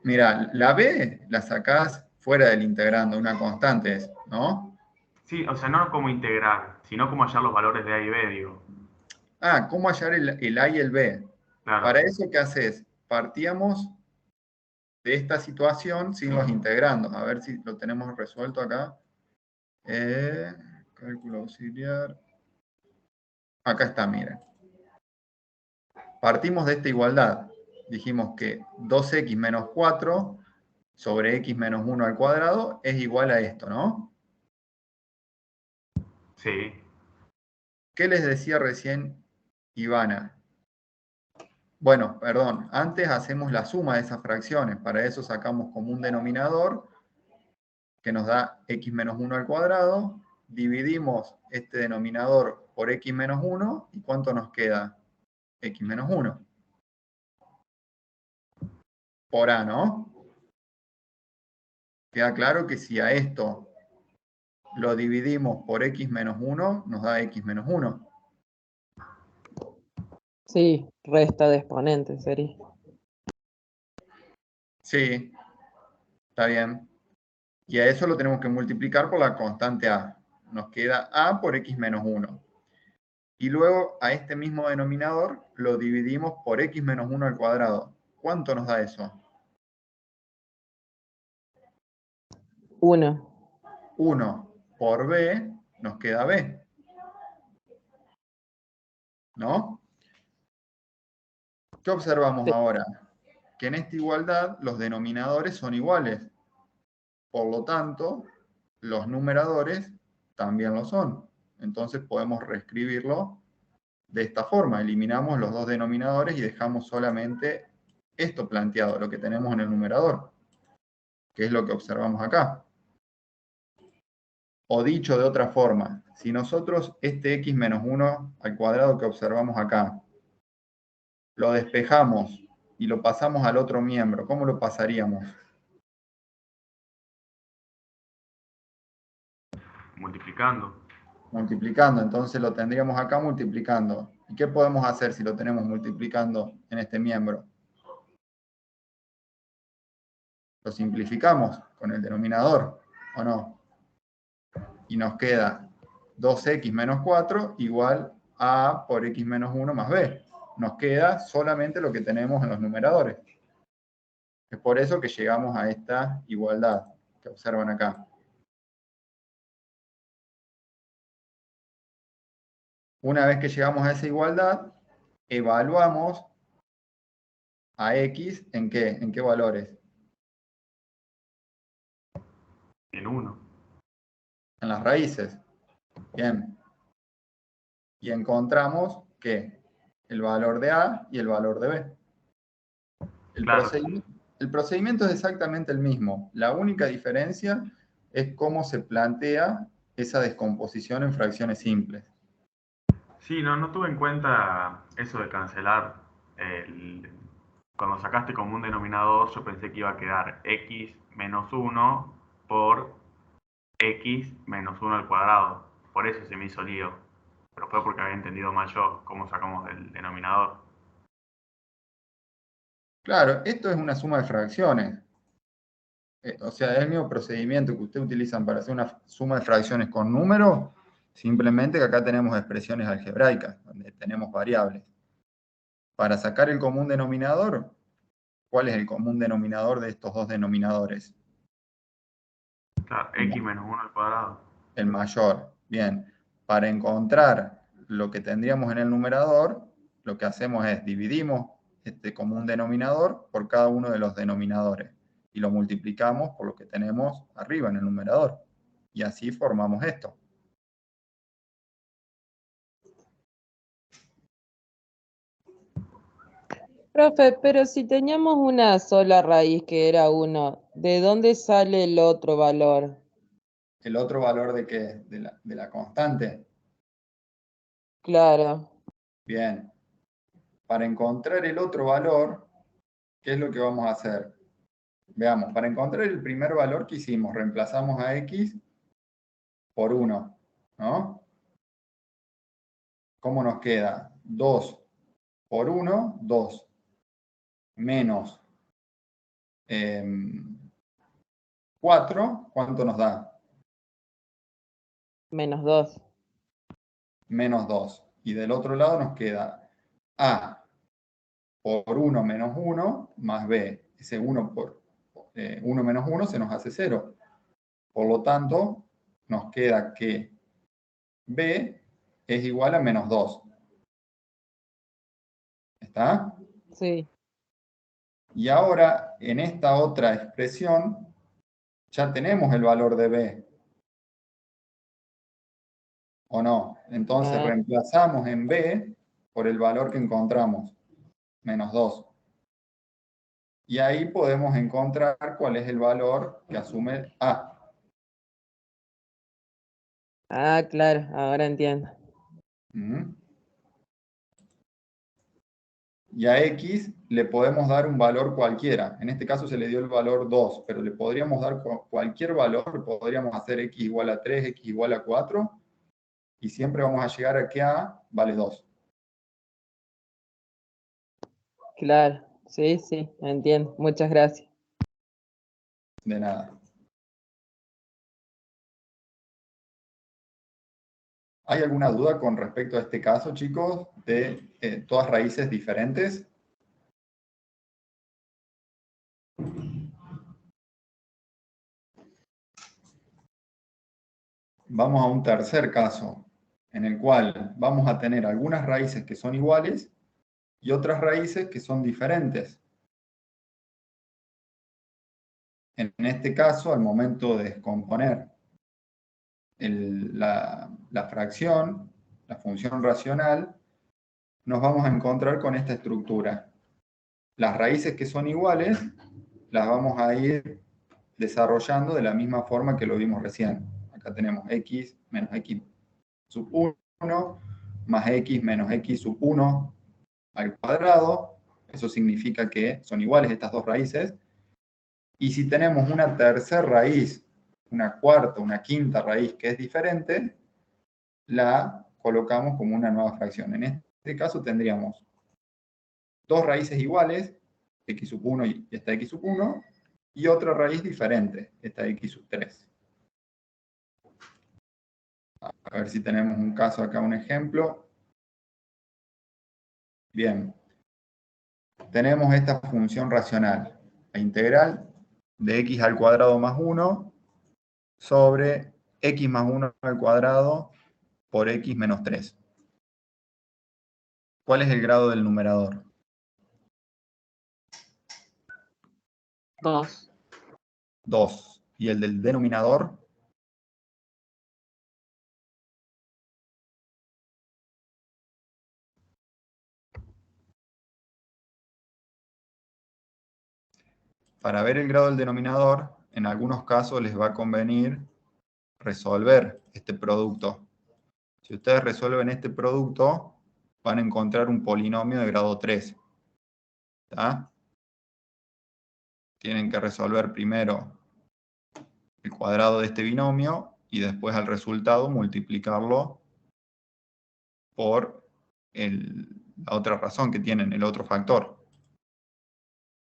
Mira, la b la sacás fuera del integrando, una constante es, ¿no? Sí, o sea, no como integrar, sino como hallar los valores de a y b, digo. Ah, ¿cómo hallar el a y el b? Claro. Para eso, ¿qué haces? Partíamos de esta situación sin los integrandos. A ver si lo tenemos resuelto acá. Cálculo auxiliar. Acá está, miren. Partimos de esta igualdad. Dijimos que 2x menos 4 sobre x menos 1 al cuadrado es igual a esto, ¿no? Sí. ¿Qué les decía recién Ivana? Bueno, perdón, antes hacemos la suma de esas fracciones. Para eso sacamos como un denominador que nos da x menos 1 al cuadrado. Dividimos este denominador por x menos 1. ¿Y cuánto nos queda? X menos 1. Por a, ¿no? Queda claro que si a esto lo dividimos por x menos 1, nos da x menos 1. Sí, resta de exponentes sería. Sí, está bien. Y a eso lo tenemos que multiplicar por la constante a. Nos queda a por x menos 1. Y luego a este mismo denominador lo dividimos por x menos 1 al cuadrado. ¿Cuánto nos da eso? 1. 1 por b nos queda b. ¿No? ¿Qué observamos Sí. ahora? Que en esta igualdad los denominadores son iguales. Por lo tanto, los numeradores también lo son. Entonces podemos reescribirlo de esta forma. Eliminamos los dos denominadores y dejamos solamente esto planteado, lo que tenemos en el numerador, que es lo que observamos acá. O dicho de otra forma, si nosotros este x menos 1 al cuadrado que observamos acá, lo despejamos y lo pasamos al otro miembro, ¿cómo lo pasaríamos? Multiplicando. Multiplicando, entonces lo tendríamos acá multiplicando. ¿Y qué podemos hacer si lo tenemos multiplicando en este miembro? Lo simplificamos con el denominador, ¿o no? Y nos queda 2x menos 4 igual a por x menos 1 más b. Nos queda solamente lo que tenemos en los numeradores. Es por eso que llegamos a esta igualdad que observan acá. Una vez que llegamos a esa igualdad, evaluamos a x ¿en qué? ¿En qué valores? En 1. En las raíces. Bien. Y encontramos que el valor de a y el valor de b. Claro. El procedimiento es exactamente el mismo. La única diferencia es cómo se plantea esa descomposición en fracciones simples. Sí, no tuve en cuenta eso de cancelar el Cuando sacaste como un denominador, yo pensé que iba a quedar x menos 1 por x menos 1 al cuadrado. Por eso se me hizo lío. Pero fue porque había entendido mal yo cómo sacamos del denominador. Claro, esto es una suma de fracciones. O sea, es el mismo procedimiento que ustedes utilizan para hacer una suma de fracciones con números, simplemente que acá tenemos expresiones algebraicas, donde tenemos variables. Para sacar el común denominador, ¿cuál es el común denominador de estos dos denominadores? Claro, x menos 1 al cuadrado. El mayor. Bien. Para encontrar lo que tendríamos en el numerador, lo que hacemos es dividimos este común denominador por cada uno de los denominadores y lo multiplicamos por lo que tenemos arriba en el numerador. Y así formamos esto. Profe, pero si teníamos una sola raíz que era 1, ¿de dónde sale el otro valor? ¿El otro valor de qué? De la constante. Claro. Bien. Para encontrar el otro valor, ¿qué es lo que vamos a hacer? Veamos, para encontrar el primer valor que hicimos, reemplazamos a x por 1, ¿no? ¿Cómo nos queda? 2 por 1, 2. Menos 4, ¿cuánto nos da? Menos 2. Menos 2. Y del otro lado nos queda a por 1 menos 1 más b. Ese 1 por 1 menos 1 se nos hace 0. Por lo tanto, nos queda que b es igual a menos 2. ¿Está? Sí. Y ahora, en esta otra expresión, ya tenemos el valor de b. ¿O no? Entonces Ah, reemplazamos en b por el valor que encontramos, menos 2. Y ahí podemos encontrar cuál es el valor que asume a. claro, ahora entiendo. Y a x le podemos dar un valor cualquiera. En este caso se le dio el valor 2, pero le podríamos dar cualquier valor. Podríamos hacer x igual a 3, x igual a 4, y siempre vamos a llegar a que a vale 2. Claro, sí, sí, entiendo. Muchas gracias. De nada. ¿Hay alguna duda con respecto a este caso, chicos, de todas raíces diferentes? Vamos a un tercer caso, en el cual vamos a tener algunas raíces que son iguales y otras raíces que son diferentes. En este caso, al momento de descomponer la fracción, la función racional, nos vamos a encontrar con esta estructura. Las raíces que son iguales las vamos a ir desarrollando de la misma forma que lo vimos recién. Acá tenemos x menos x sub 1 más x menos x sub 1 al cuadrado. Eso significa que son iguales estas dos raíces. Y si tenemos una tercera raíz, una cuarta, una quinta raíz que es diferente, la colocamos como una nueva fracción. En este caso tendríamos dos raíces iguales, x sub 1 y esta x sub 1, y otra raíz diferente, esta x sub 3. A ver si tenemos un caso acá, un ejemplo. Bien. Tenemos esta función racional, la integral de x al cuadrado más 1 sobre x más 1 al cuadrado por x menos 3. ¿Cuál es el grado del numerador? 2. 2. ¿Y el del denominador? Para ver el grado del denominador, en algunos casos les va a convenir resolver este producto. Si ustedes resuelven este producto, van a encontrar un polinomio de grado 3. ¿Está? tienen que resolver primero el cuadrado de este binomio y después al resultado multiplicarlo por la otra razón que tienen, el otro factor.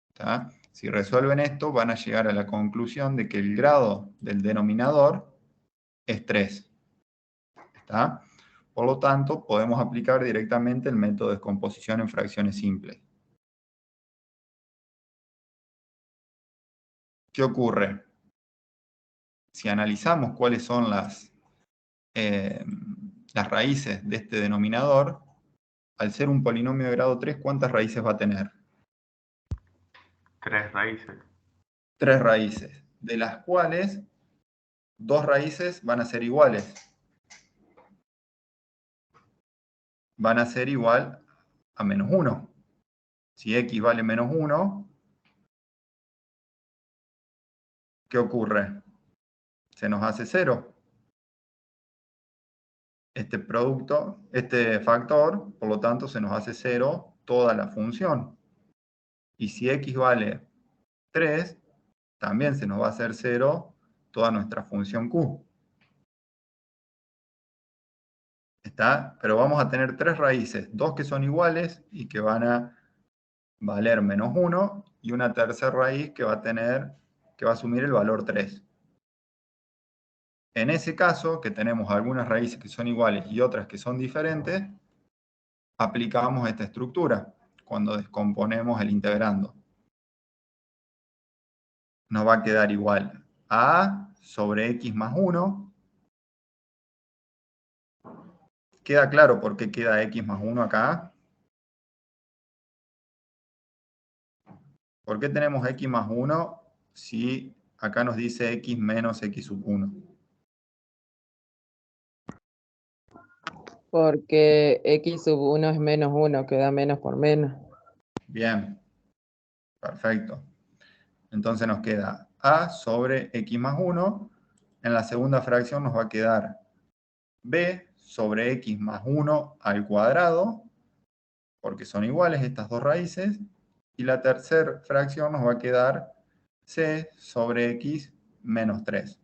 ¿Está? Si resuelven esto, van a llegar a la conclusión de que el grado del denominador es 3. ¿Está? Por lo tanto, podemos aplicar directamente el método de descomposición en fracciones simples. ¿Qué ocurre? Si analizamos cuáles son las raíces de este denominador, al ser un polinomio de grado 3, ¿cuántas raíces va a tener? 3 raíces. 3 raíces, de las cuales 2 raíces van a ser iguales. Van a ser igual a menos 1. Si x vale menos 1, ¿qué ocurre? Se nos hace 0. Este factor, por lo tanto, se nos hace 0 toda la función. Y si x vale 3, también se nos va a hacer 0 toda nuestra función q. ¿Está? Pero vamos a tener 3 raíces, 2 que son iguales y que van a valer menos 1, y una tercera raíz que va a asumir el valor 3. En ese caso, que tenemos algunas raíces que son iguales y otras que son diferentes, aplicamos esta estructura cuando descomponemos el integrando. Nos va a quedar igual a sobre x más 1. ¿Queda claro por qué queda x más 1 acá? ¿Por qué tenemos x más 1 si acá nos dice x menos x sub 1? Porque x sub 1 es menos 1, queda menos por menos. Bien, perfecto. Entonces nos queda a sobre x más 1. En la segunda fracción nos va a quedar b sobre x más 1 al cuadrado, porque son iguales estas dos raíces. Y la tercera fracción nos va a quedar c sobre x menos 3.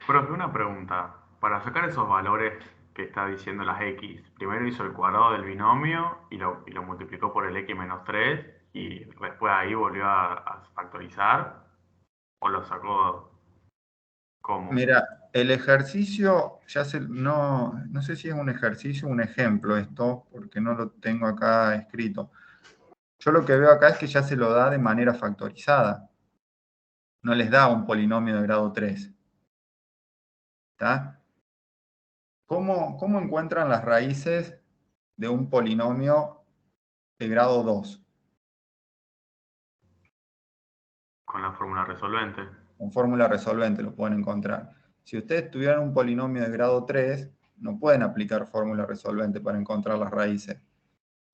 Profe, una pregunta. Para sacar esos valores que está diciendo las x, primero hizo el cuadrado del binomio y lo multiplicó por el x menos 3 y después ahí volvió a factorizar, o lo sacó como. Mira, el ejercicio, no sé si es un ejercicio o un ejemplo esto, porque no lo tengo acá escrito. Yo lo que veo acá es que ya se lo da de manera factorizada. No les da un polinomio de grado 3. ¿Está? ¿Cómo encuentran las raíces de un polinomio de grado 2? Con la fórmula resolvente. Con fórmula resolvente lo pueden encontrar. Si ustedes tuvieran un polinomio de grado 3, no pueden aplicar fórmula resolvente para encontrar las raíces.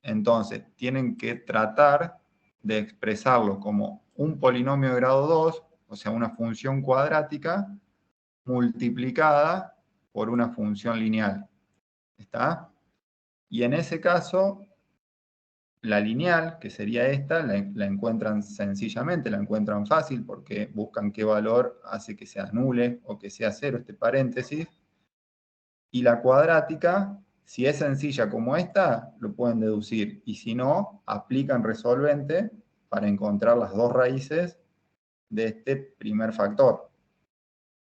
Entonces, tienen que tratar de expresarlo como un polinomio de grado 2, o sea, una función cuadrática multiplicada por una función lineal. ¿Está? Y en ese caso, la lineal, que sería esta, la encuentran sencillamente, la encuentran fácil porque buscan qué valor hace que se anule o que sea 0 este paréntesis. Y la cuadrática, si es sencilla como esta, lo pueden deducir. Y si no, aplican resolvente para encontrar las dos raíces de este primer factor.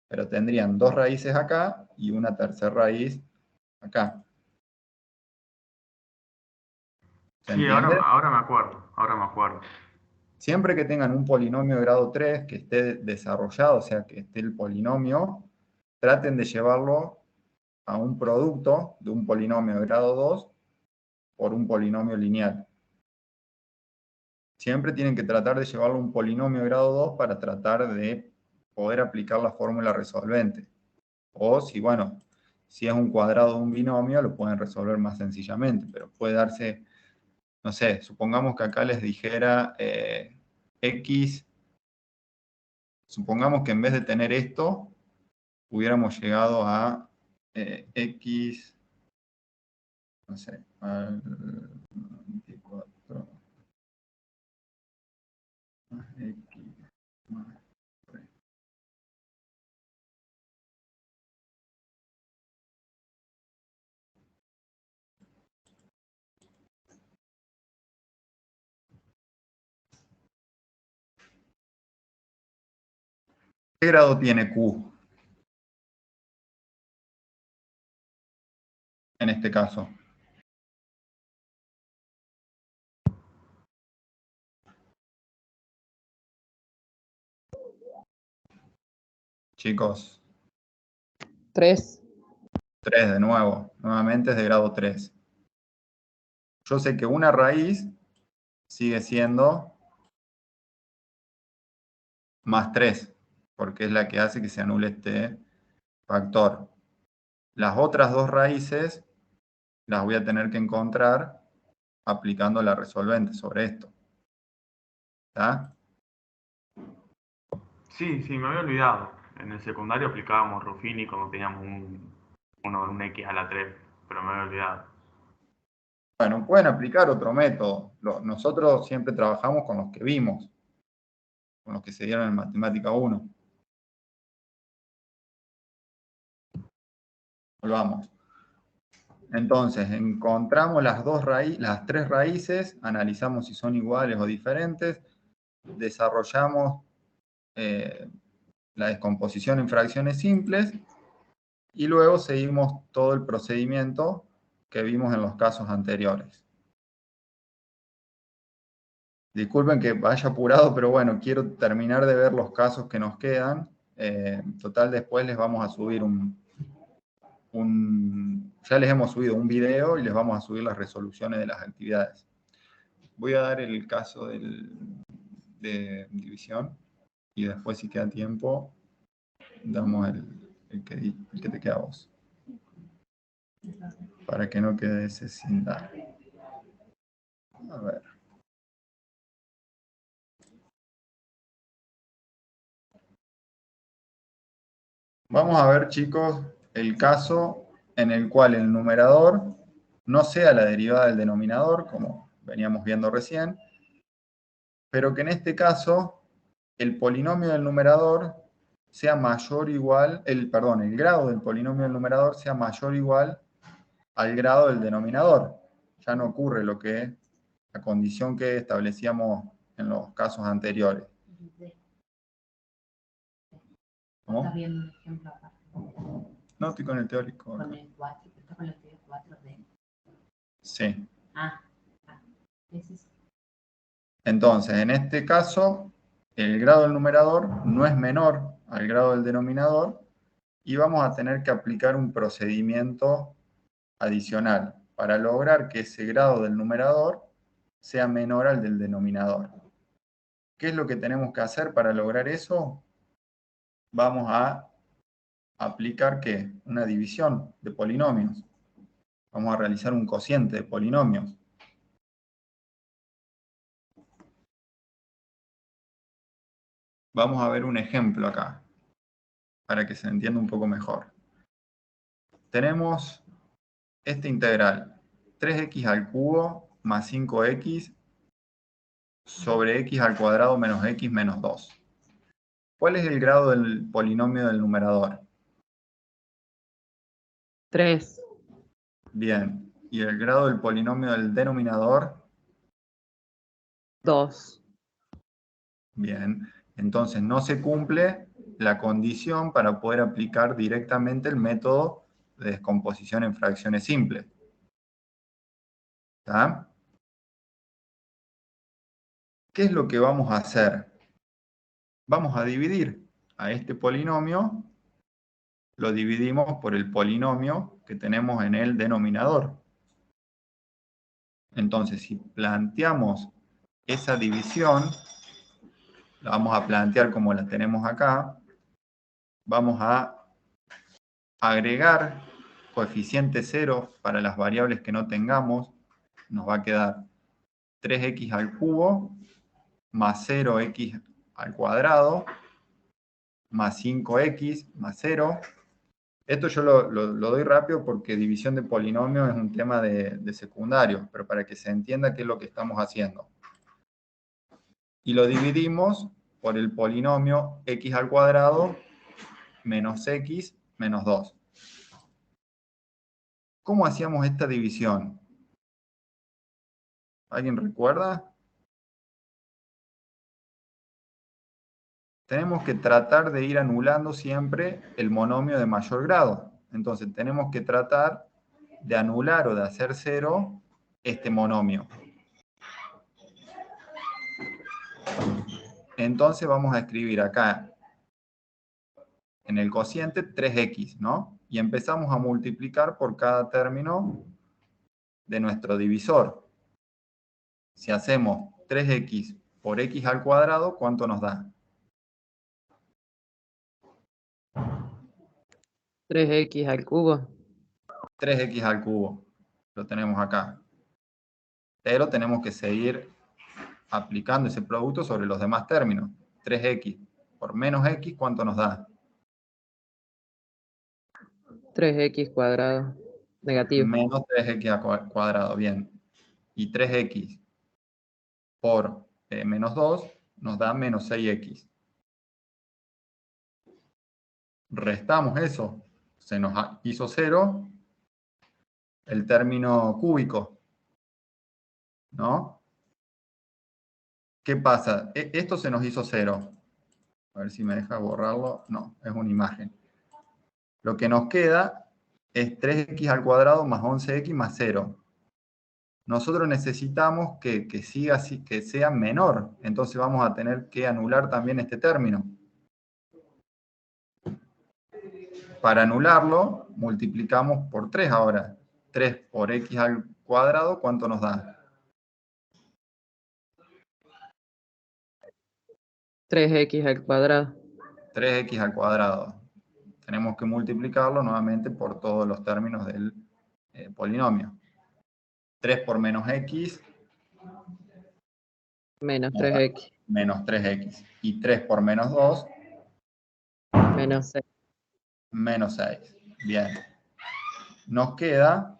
Pero tendrían dos raíces acá y una tercera raíz acá. ¿Se Sí, entiende? ahora me acuerdo. Siempre que tengan un polinomio de grado 3 que esté desarrollado, o sea, que esté el polinomio, traten de llevarlo a un producto de un polinomio de grado 2 por un polinomio lineal. Siempre tienen que tratar de llevarlo a un polinomio de grado 2 para tratar de poder aplicar la fórmula resolvente. O si es un cuadrado de un binomio, lo pueden resolver más sencillamente, pero puede darse, no sé, supongamos que acá les dijera x, supongamos que en vez de tener esto, hubiéramos llegado a x, no sé, al 24. más x más 3. ¿Qué grado tiene Q en este caso? Chicos, 3. 3 de nuevo. Nuevamente es de grado 3. Yo sé que una raíz sigue siendo más 3, porque es la que hace que se anule este factor. Las otras dos raíces las voy a tener que encontrar aplicando la resolvente sobre esto. ¿Está? Sí, me había olvidado. En el secundario aplicábamos Ruffini cuando teníamos un x a la 3, pero me había olvidado. Bueno, pueden aplicar otro método. Nosotros siempre trabajamos con los que vimos, con los que se dieron en Matemática 1. Volvamos. Entonces, encontramos las tres raíces, analizamos si son iguales o diferentes, desarrollamos la descomposición en fracciones simples y luego seguimos todo el procedimiento que vimos en los casos anteriores. Disculpen que vaya apurado, pero bueno, quiero terminar de ver los casos que nos quedan. Total, después les vamos a subir ya les hemos subido un video y les vamos a subir las resoluciones de las actividades. Voy a dar el caso de división y después, si queda tiempo, damos el que te queda a vos. Para que no quede ese sin dar. A ver. Vamos a ver, chicos, el caso en el cual el numerador no sea la derivada del denominador, como veníamos viendo recién, pero que en este caso el polinomio del numerador sea mayor o igual, el grado del polinomio del numerador sea mayor o igual al grado del denominador. Ya no ocurre la condición que establecíamos en los casos anteriores. ¿Cómo? ¿Estás viendo un ejemplo aparte? No, estoy con el teórico. Con el 4, ¿estás con el teórico 4D? Sí. Ese sí. Entonces, en este caso, el grado del numerador no es menor al grado del denominador y vamos a tener que aplicar un procedimiento adicional para lograr que ese grado del numerador sea menor al del denominador. ¿Qué es lo que tenemos que hacer para lograr eso? Vamos a aplicar, ¿qué? Una división de polinomios. Vamos a realizar un cociente de polinomios. Vamos a ver un ejemplo acá, para que se entienda un poco mejor. Tenemos esta integral, 3x al cubo más 5x sobre x al cuadrado menos x menos 2. ¿Cuál es el grado del polinomio del numerador? 3. Bien. ¿Y el grado del polinomio del denominador? 2. Bien. Entonces no se cumple la condición para poder aplicar directamente el método de descomposición en fracciones simples. ¿Está? ¿Qué es lo que vamos a hacer? Vamos a dividir a este polinomio, lo dividimos por el polinomio que tenemos en el denominador. Entonces, si planteamos esa división, la vamos a plantear como la tenemos acá, vamos a agregar coeficiente 0 para las variables que no tengamos, nos va a quedar 3x al cubo más 0x al cuadrado más 5x más 0. Esto yo lo doy rápido porque división de polinomios es un tema de secundario, pero para que se entienda qué es lo que estamos haciendo. y lo dividimos por el polinomio x al cuadrado menos x menos 2. ¿Cómo hacíamos esta división? ¿Alguien recuerda? Tenemos que tratar de ir anulando siempre el monomio de mayor grado. Entonces tenemos que tratar de anular o de hacer cero este monomio. Entonces vamos a escribir acá en el cociente 3x, ¿no? Y empezamos a multiplicar por cada término de nuestro divisor. Si hacemos 3x por x al cuadrado, ¿cuánto nos da? 3x al cubo. 3x al cubo. Lo tenemos acá. Pero tenemos que seguir aplicando ese producto sobre los demás términos. 3x por menos x, ¿cuánto nos da? 3x cuadrado. Negativo. Menos 3x al cuadrado, bien. Y 3x por menos 2 nos da menos 6x. Restamos eso. Se nos hizo 0 el término cúbico, ¿no? ¿Qué pasa? Esto se nos hizo 0. A ver si me deja borrarlo. No, es una imagen. Lo que nos queda es 3x al cuadrado más 11x más 0. Nosotros necesitamos que siga así, que sea menor. Entonces vamos a tener que anular también este término. Para anularlo, multiplicamos por 3 ahora. 3 por x al cuadrado, ¿cuánto nos da? 3x al cuadrado. 3x al cuadrado. Tenemos que multiplicarlo nuevamente por todos los términos del polinomio. 3 por menos x. Menos 3x. Menos 3x. Y 3 por menos 2. Menos 6. Menos 6. Bien. Nos queda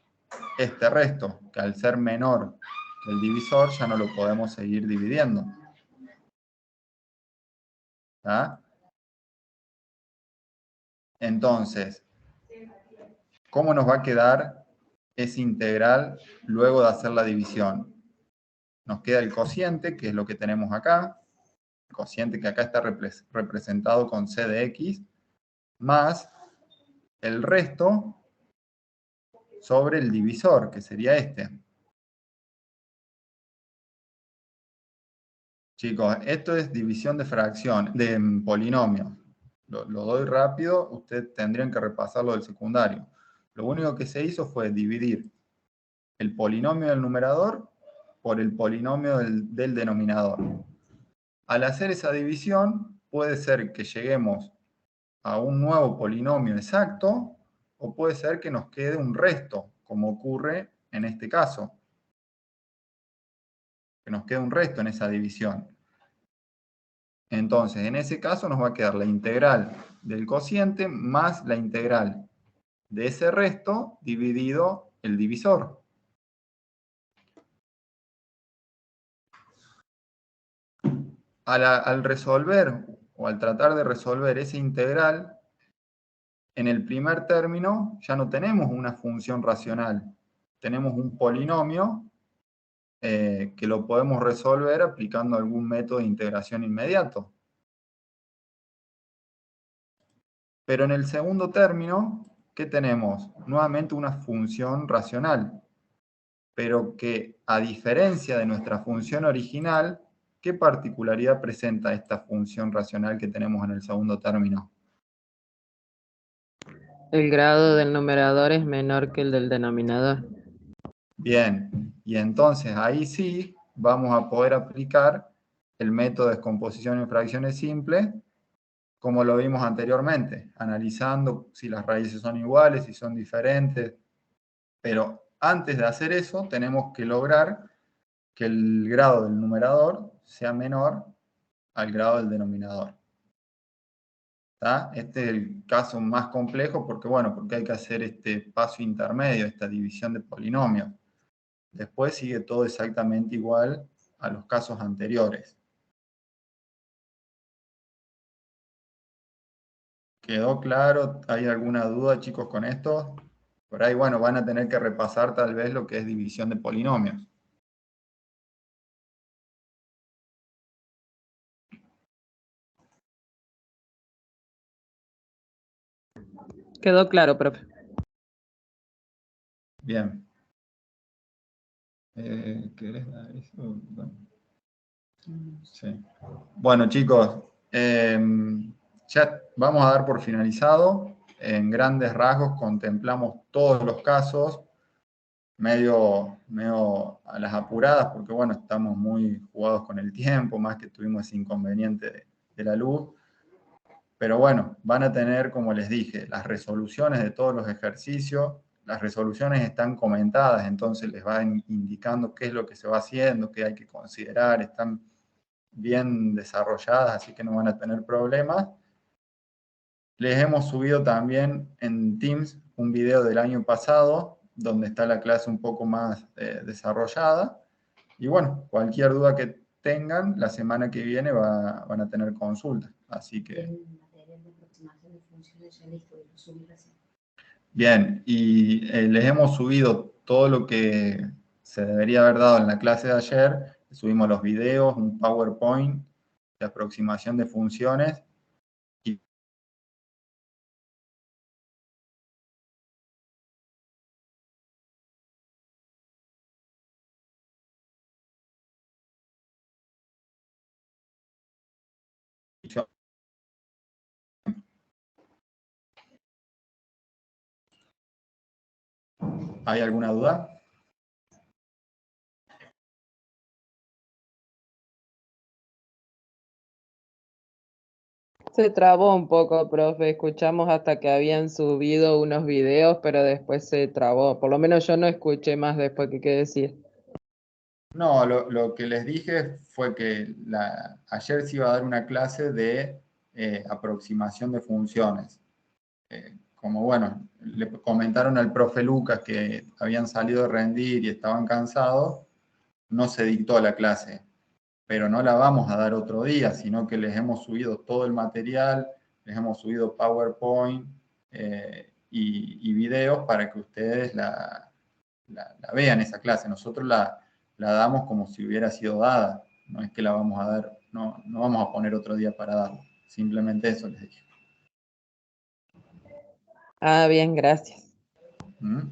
este resto, que al ser menor que el divisor ya no lo podemos seguir dividiendo. ¿Ah? Entonces, ¿cómo nos va a quedar ese integral luego de hacer la división? Nos queda el cociente, que es lo que tenemos acá. El cociente que acá está representado con c de x, más el resto sobre el divisor, que sería este. Chicos, esto es división de fracción, de polinomios. Lo doy rápido, ustedes tendrían que repasarlo del secundario. Lo único que se hizo fue dividir el polinomio del numerador por el polinomio del denominador. Al hacer esa división, puede ser que lleguemos a un nuevo polinomio exacto, o puede ser que nos quede un resto, como ocurre en este caso. Que nos quede un resto en esa división. Entonces, en ese caso nos va a quedar la integral del cociente más la integral de ese resto dividido el divisor. Al resolver o al tratar de resolver esa integral, en el primer término ya no tenemos una función racional, tenemos un polinomio que lo podemos resolver aplicando algún método de integración inmediato. Pero en el segundo término, ¿qué tenemos? Nuevamente una función racional, pero que a diferencia de nuestra función original, ¿qué particularidad presenta esta función racional que tenemos en el segundo término? El grado del numerador es menor que el del denominador. Bien, y entonces ahí sí vamos a poder aplicar el método de descomposición en fracciones simples, como lo vimos anteriormente, analizando si las raíces son iguales, si son diferentes. Pero antes de hacer eso, tenemos que lograr que el grado del numerador sea menor al grado del denominador. ¿Está? Este es el caso más complejo porque, bueno, porque hay que hacer este paso intermedio, esta división de polinomios. Después sigue todo exactamente igual a los casos anteriores. ¿Quedó claro? ¿Hay alguna duda, chicos, con esto? Por ahí, bueno, van a tener que repasar tal vez lo que es división de polinomios. Quedó claro, profe. Bien. ¿Querés dar eso? Bueno. Sí. Bueno, chicos, ya vamos a dar por finalizado. En grandes rasgos contemplamos todos los casos, medio a las apuradas, porque bueno, estamos muy jugados con el tiempo, más que tuvimos ese inconveniente de la luz. Pero bueno, van a tener, como les dije, las resoluciones de todos los ejercicios. Las resoluciones están comentadas, entonces les van indicando qué es lo que se va haciendo, qué hay que considerar, están bien desarrolladas, así que no van a tener problemas. Les hemos subido también en Teams un video del año pasado, donde está la clase un poco más desarrollada. Y bueno, cualquier duda que tengan, la semana que viene van a tener consulta. Así que... El material de aproximación de funciones ya listo, lo subí recién. Bien, y les hemos subido todo lo que se debería haber dado en la clase de ayer. Subimos los videos, un PowerPoint de aproximación de funciones. Y ¿hay alguna duda? Se trabó un poco, profe. Escuchamos hasta que habían subido unos videos, pero después se trabó. Por lo menos yo no escuché más después que qué decir. No, lo que les dije fue que ayer se iba a dar una clase de aproximación de funciones. Como bueno, le comentaron al profe Lucas que habían salido de rendir y estaban cansados, no se dictó la clase, pero no la vamos a dar otro día, sino que les hemos subido todo el material, les hemos subido PowerPoint y videos para que ustedes la vean esa clase. Nosotros la damos como si hubiera sido dada, no es que la vamos a dar, no vamos a poner otro día para darla, simplemente eso les dije. Ah, bien, gracias. ¿Mm?